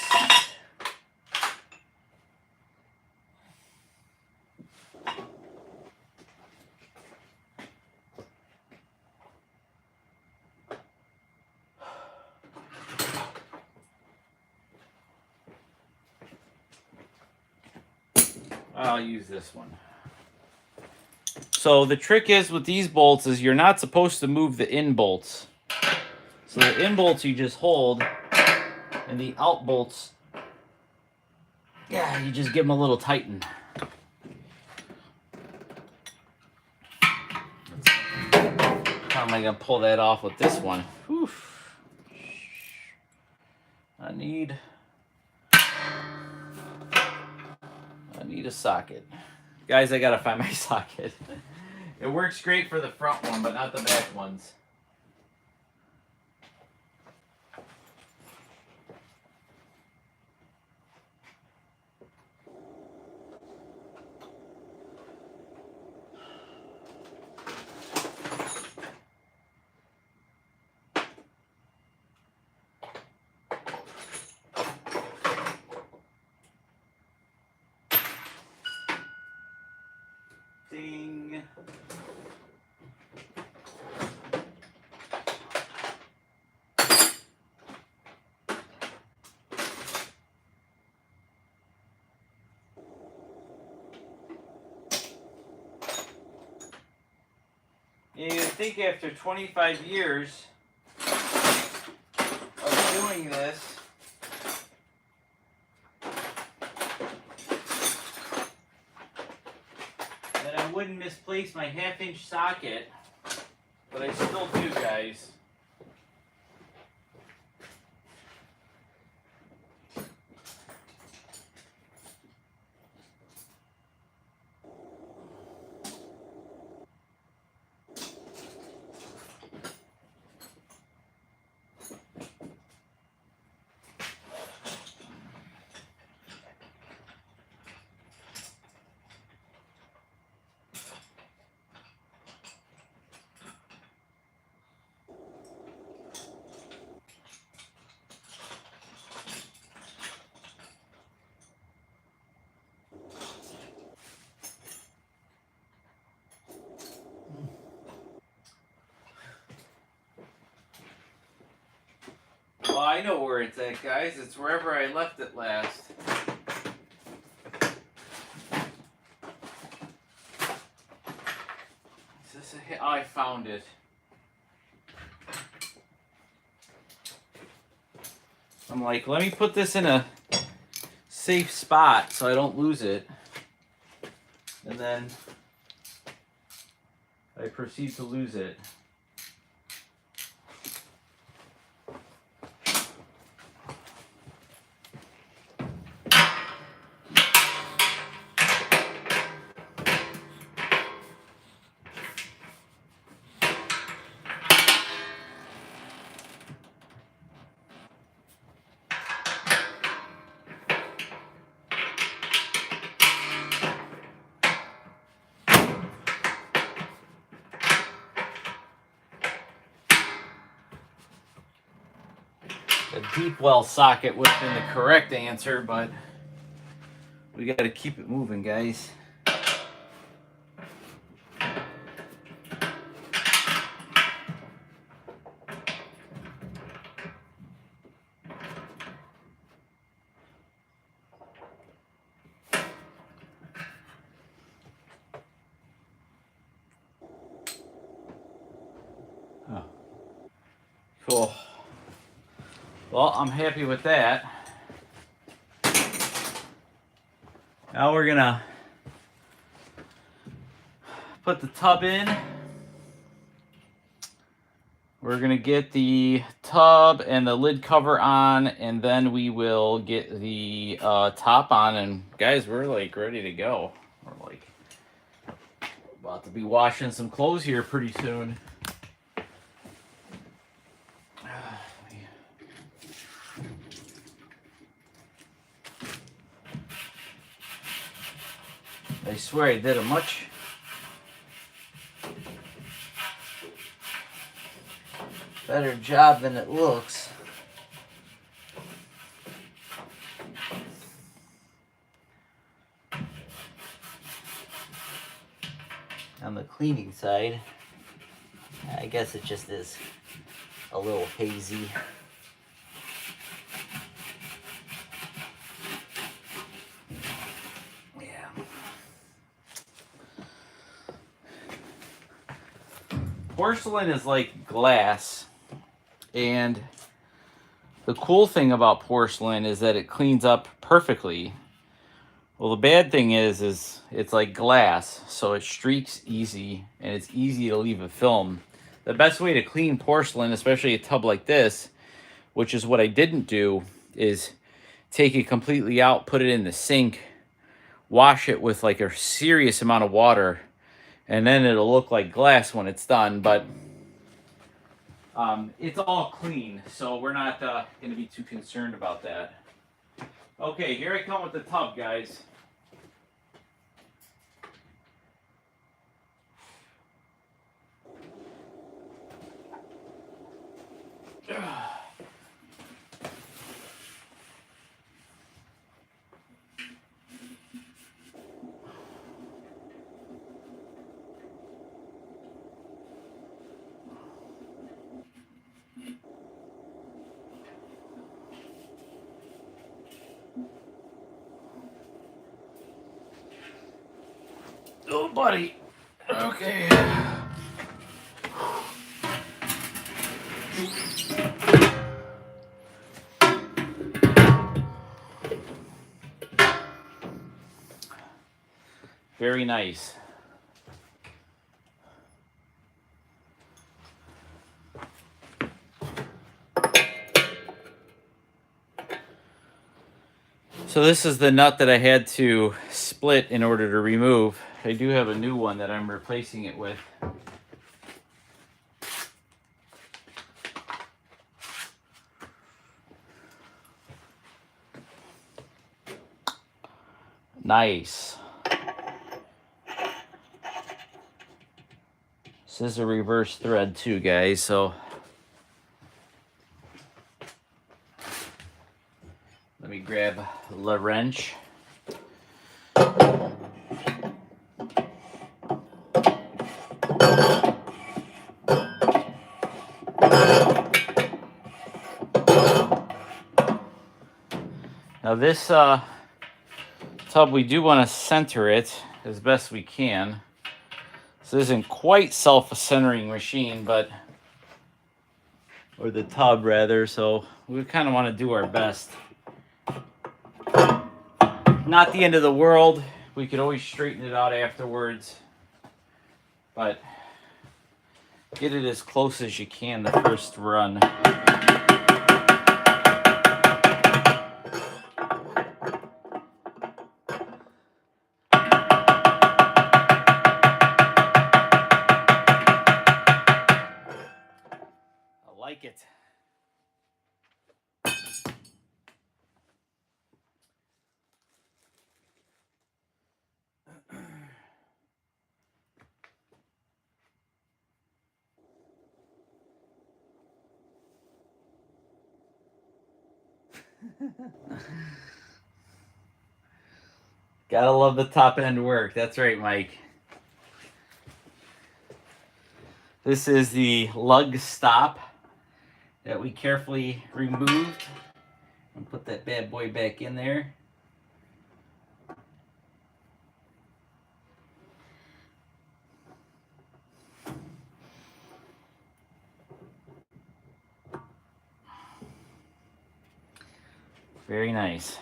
I'll use this one. So the trick is with these bolts is you're not supposed to move the in bolts. So the in bolts you just hold, and the out bolts, yeah, you just give them a little tighten. How am I gonna pull that off with this one? Whew. I need a socket. Guys, I gotta find my socket. It works great for the front one, but not the back ones. You think after 25 years of doing this, that I wouldn't misplace my 1/2-inch socket, but I still do, guys. Well, I know where it's at, guys. It's wherever I left it last. Is this a hit? Oh, I found it. I'm like, let me put this in a safe spot so I don't lose it. And then I proceed to lose it. A deep well socket would have been the correct answer, but we got to keep it moving, guys. Oh. Cool. Well, I'm happy with that. Now we're gonna put the tub in. We're gonna get the tub and the lid cover on, and then we will get the top on. And guys, we're like ready to go. We're like about to be washing some clothes here pretty soon. I swear I did a much better job than it looks. On the cleaning side, I guess it just is a little hazy. Porcelain is like glass, and the cool thing about porcelain is that it cleans up perfectly. Well, the bad thing is it's like glass, so it streaks easy, and it's easy to leave a film. The best way to clean porcelain, especially a tub like this, which is what I didn't do, is take it completely out, put it in the sink, wash it with like a serious amount of water, and then it'll look like glass when it's done. But it's all clean, so we're not going to be too concerned about that. Okay, here I come with the tub, guys. Oh, buddy. Okay. Very nice. So this is the nut that I had to split in order to remove. I do have a new one that I'm replacing it with. Nice. This is a reverse thread too, guys, so let me grab the wrench. Now this tub, we do want to center it as best we can. This isn't quite self-centering machine, but, or the tub rather, so we kind of want to do our best. Not the end of the world. We could always straighten it out afterwards, but get it as close as you can the first run. Like it. Gotta love the top end work. That's right, Mike. This is the lug stop that we carefully removed. And put that bad boy back in there. Very nice.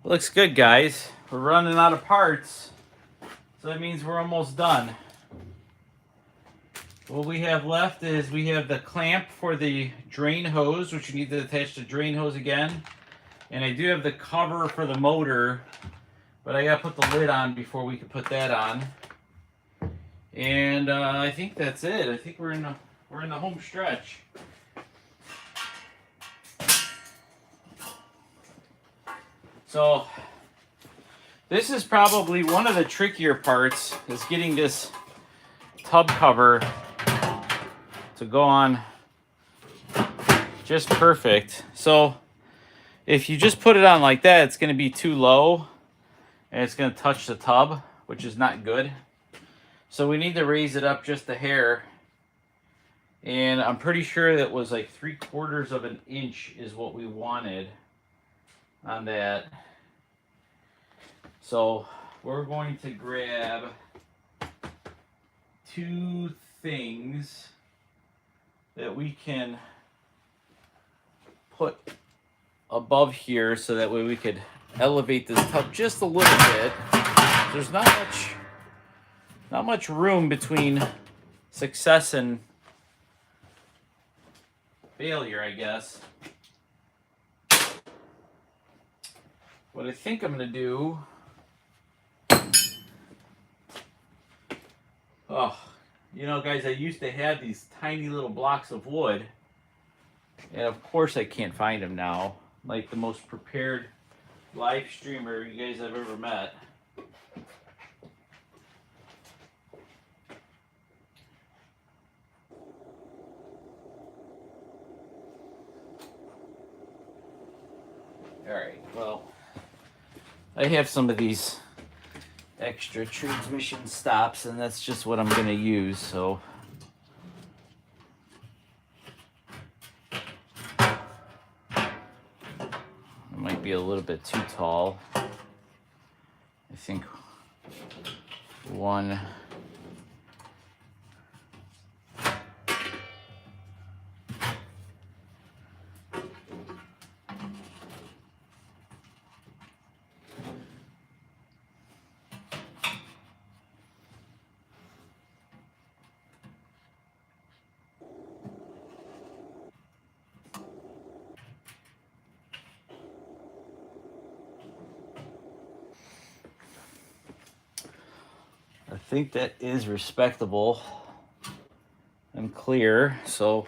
Looks good, guys. We're running out of parts, so that means we're almost done. What we have left is we have the clamp for the drain hose, which you need to attach the drain hose again. And I do have the cover for the motor, but I gotta put the lid on before we can put that on. And I think that's it. I think we're in the home stretch. So this is probably one of the trickier parts, is getting this tub cover to go on just perfect. So if you just put it on like that, it's going to be too low and it's going to touch the tub, which is not good. So we need to raise it up just a hair. And I'm pretty sure that was like 3/4 of an inch is what we wanted on that. So we're going to grab 2 things that we can put above here so that way we could elevate this tub just a little bit. There's not much room between success and failure, I guess. What I think I'm going to do... Oh, you know, guys, I used to have these tiny little blocks of wood. And of course I can't find them now. Like the most prepared live streamer you guys have ever met. Alright, well, I have some of these extra transmission stops, and that's just what I'm going to use, so... It might be a little bit too tall. I think 1 think that is respectable and clear. So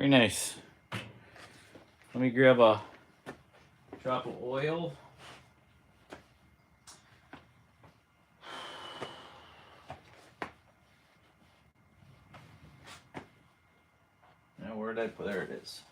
very nice. Let me grab a drop of oil. Now, where did I put? There it is.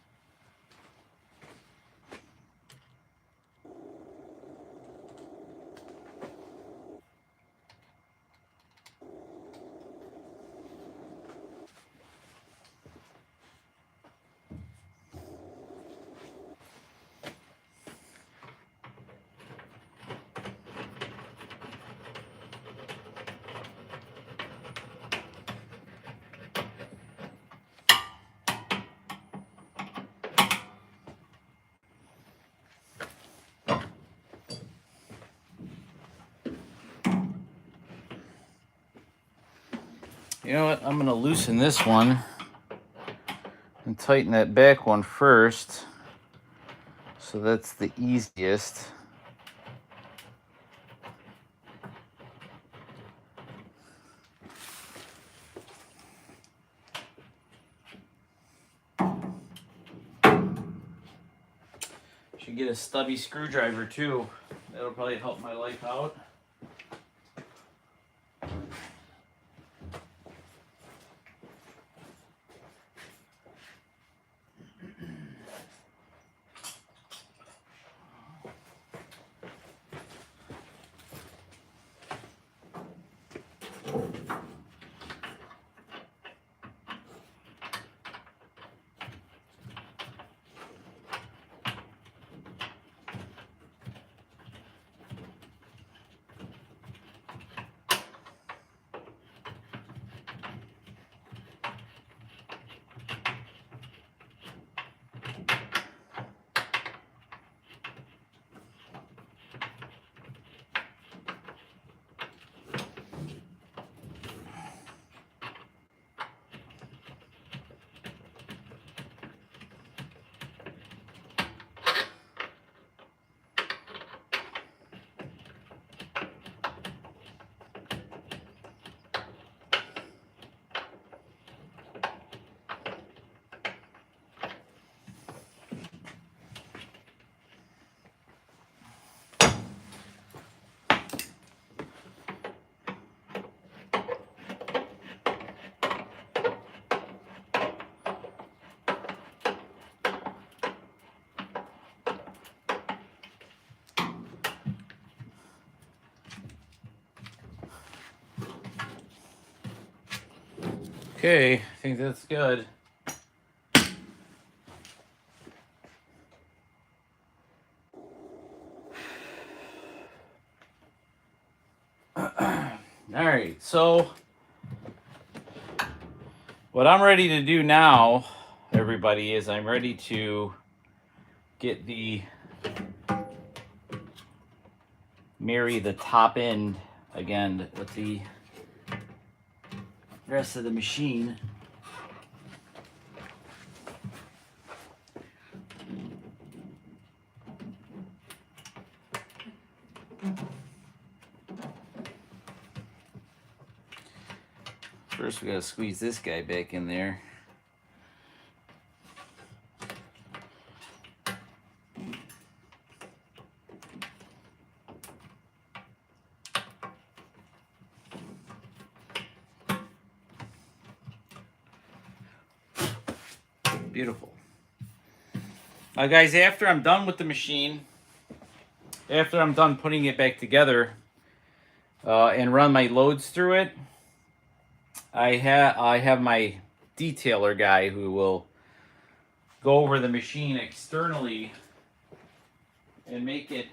You know what? I'm going to loosen this one and tighten that back one first. So that's the easiest. Should get a stubby screwdriver too. That'll probably help my life out. Okay, I think that's good. All right, so what I'm ready to do now, everybody, is I'm ready to get marry the top end again with the rest of the machine. First, we gotta squeeze this guy back in there. Beautiful. Guys, after I'm done with the machine, after I'm done putting it back together and run my loads through it, I have my detailer guy who will go over the machine externally and make it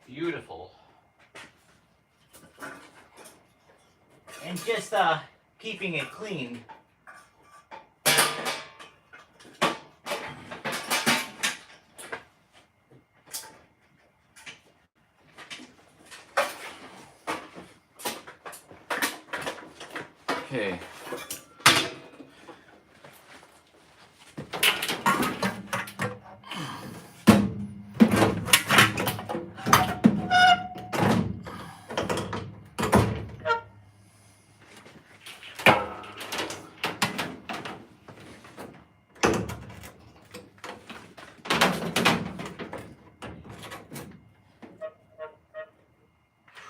beautiful. And just keeping it clean. Okay.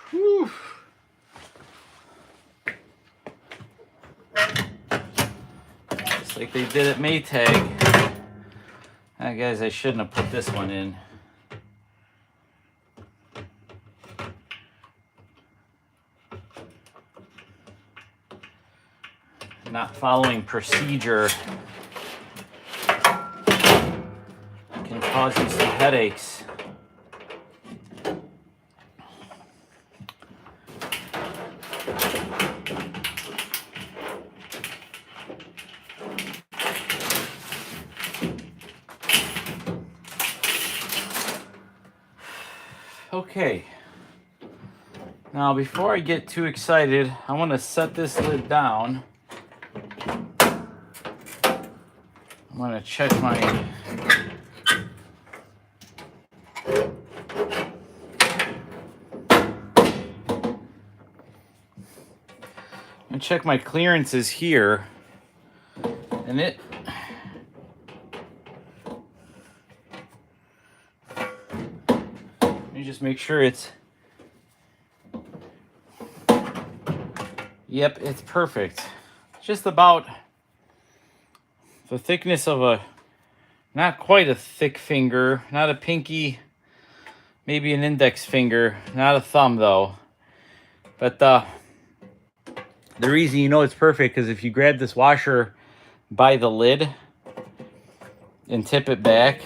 Whew. Just like they did at Maytag. Guys, I shouldn't have put this one in. Not following procedure can cause you some headaches. Okay. Now, before I get too excited, I want to set this lid down. I'm going to check my clearances here, and let me just make sure it's, yep, it's perfect. Just about the thickness of a, not quite a thick finger, not a pinky, maybe an index finger, not a thumb though. But the reason you know it's perfect is if you grab this washer by the lid and tip it back,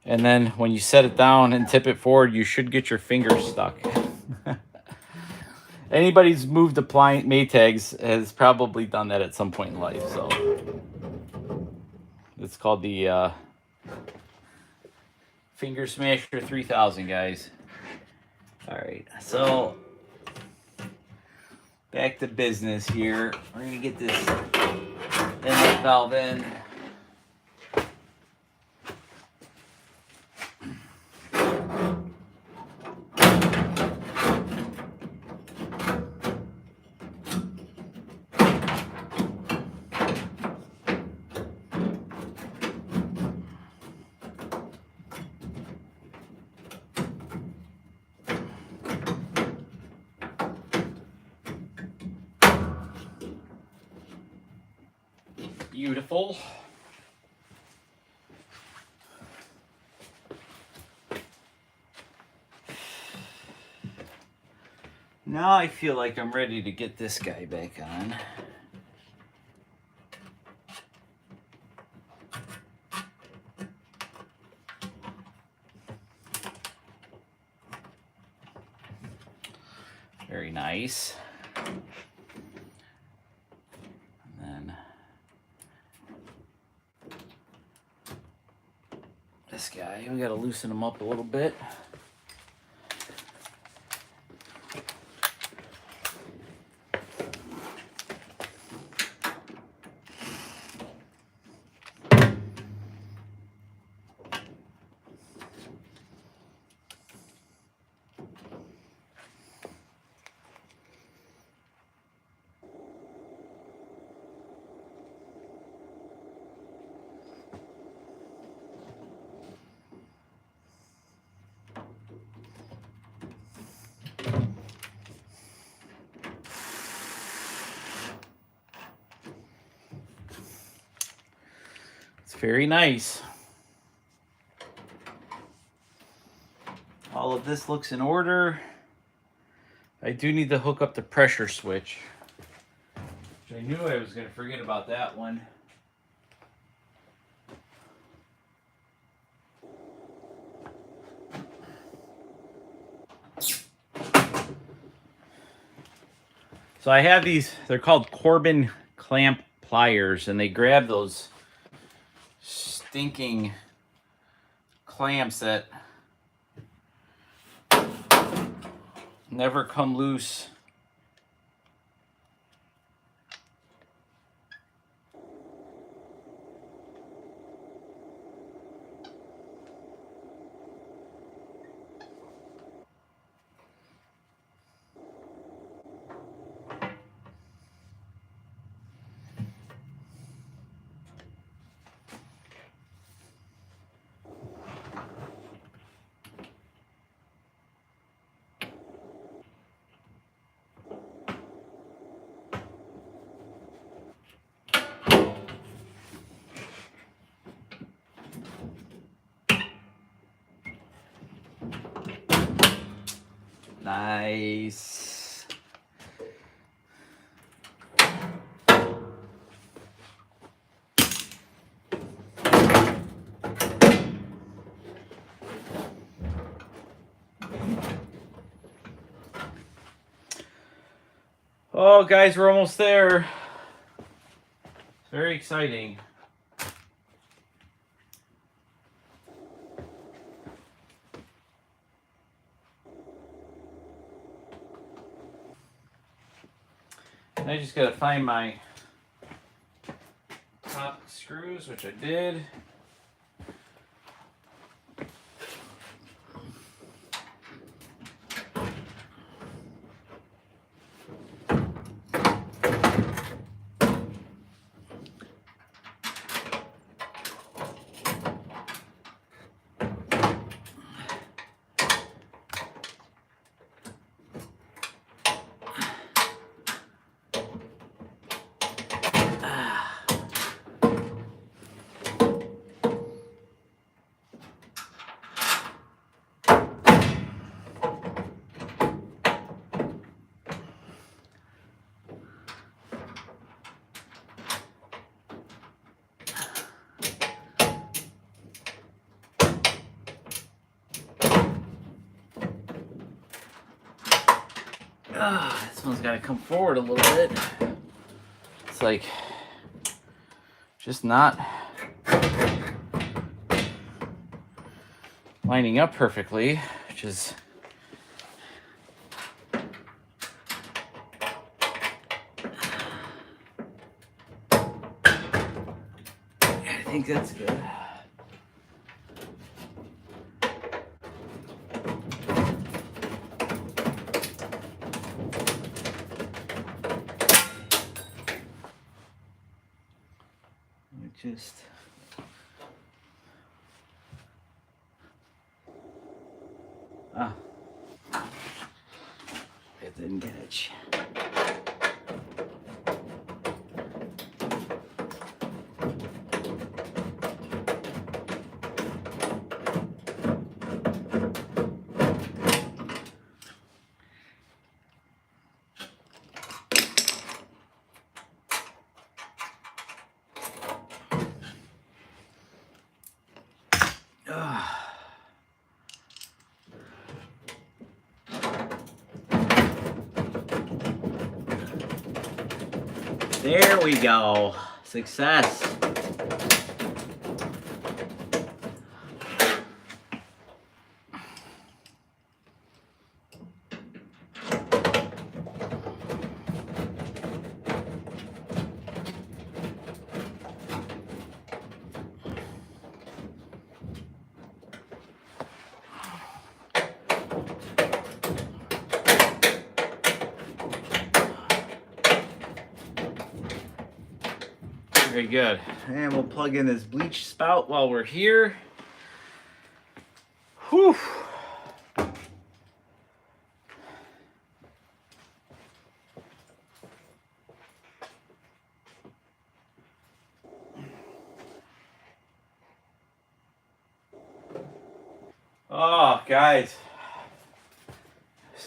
and then when you set it down and tip it forward, you should get your finger stuck. Anybody who's moved Maytags has probably done that at some point in life. So it's called the Finger Smasher 3000, guys. All right, so back to business here. We're gonna get this inlet valve in. Beautiful. Now I feel like I'm ready to get this guy back on. Very nice. And then this guy, we gotta loosen him up a little bit. It's very nice. All of this looks in order. I do need to hook up the pressure switch. I knew I was going to forget about that one. So I have these, they're called Corbin clamp pliers, and they grab those stinking clamps that never come loose. Nice. Oh, guys, we're almost there. It's very exciting. I just gotta find my top screws, which I did. This one's got to come forward a little bit. It's like just not lining up perfectly, which is I think that's good. Just it didn't catch. There we go. Success. Very good. And we'll plug in this bleach spout while we're here. Whew. Oh, guys,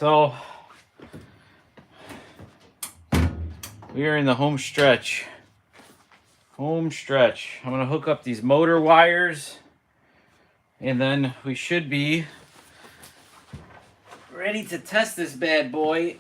So we are in the home stretch. Home stretch. I'm going to hook up these motor wires, and then we should be ready to test this bad boy.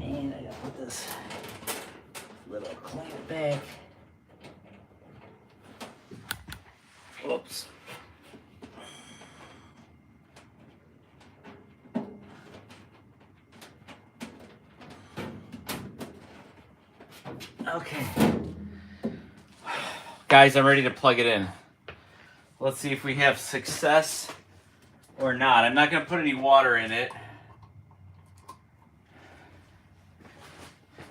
And I gotta put this little clamp back. Oops. Okay. Guys, I'm ready to plug it in. Let's see if we have success or not. I'm not going to put any water in it,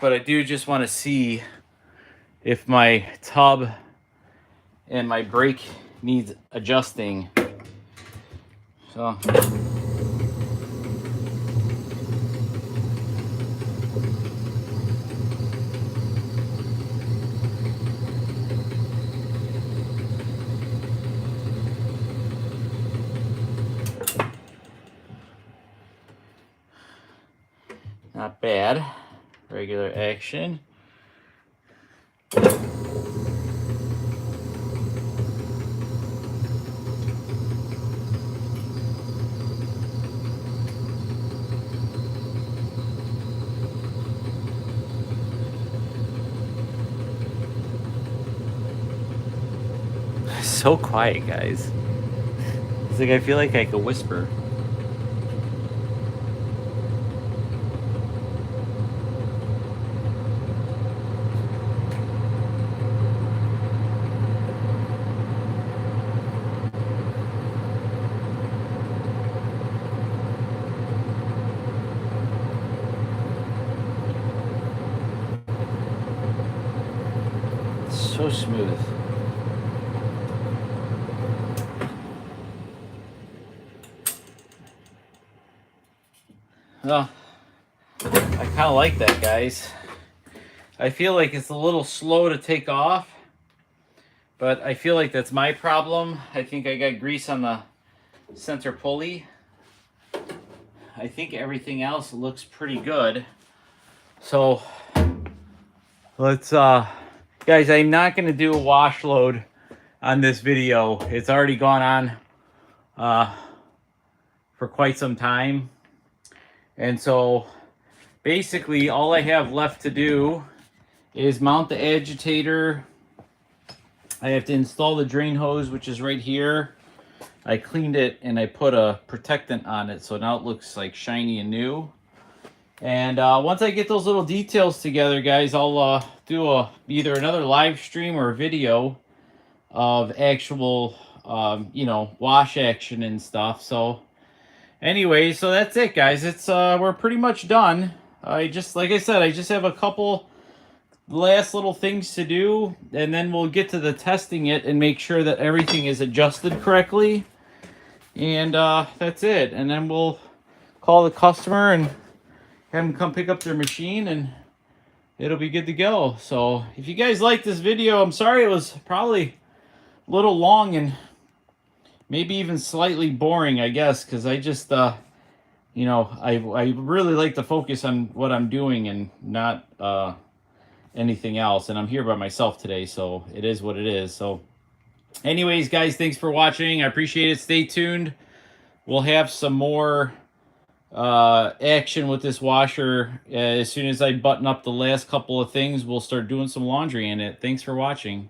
but I do just want to see if my tub and my brake needs adjusting. So not bad. Regular action. So quiet, guys. It's like I feel like I could whisper. So smooth. Well, I kind of like that, guys. I feel like it's a little slow to take off, but I feel like that's my problem. I think I got grease on the center pulley. I think everything else looks pretty good. So let's guys, I'm not going to do a wash load on this video. It's already gone on for quite some time. And so basically all I have left to do is mount the agitator. I have to install the drain hose, which is right here. I cleaned it and I put a protectant on it, so now it looks like shiny and new. And once I get those little details together, guys, I'll do either another live stream or a video of actual, you know, wash action and stuff. So anyway, so that's it, guys. It's we're pretty much done. Like I said, I just have a couple last little things to do, and then we'll get to the testing it and make sure that everything is adjusted correctly. And that's it. And then we'll call the customer and have them come pick up their machine, and it'll be good to go. So if you guys like this video, I'm sorry it was probably a little long and maybe even slightly boring, I guess, because I just, you know, I really like to focus on what I'm doing and not anything else. And I'm here by myself today, so it is what it is. So anyways, guys, thanks for watching. I appreciate it. Stay tuned. We'll have some more action with this washer. As soon as I button up the last couple of things, we'll start doing some laundry in it. Thanks for watching.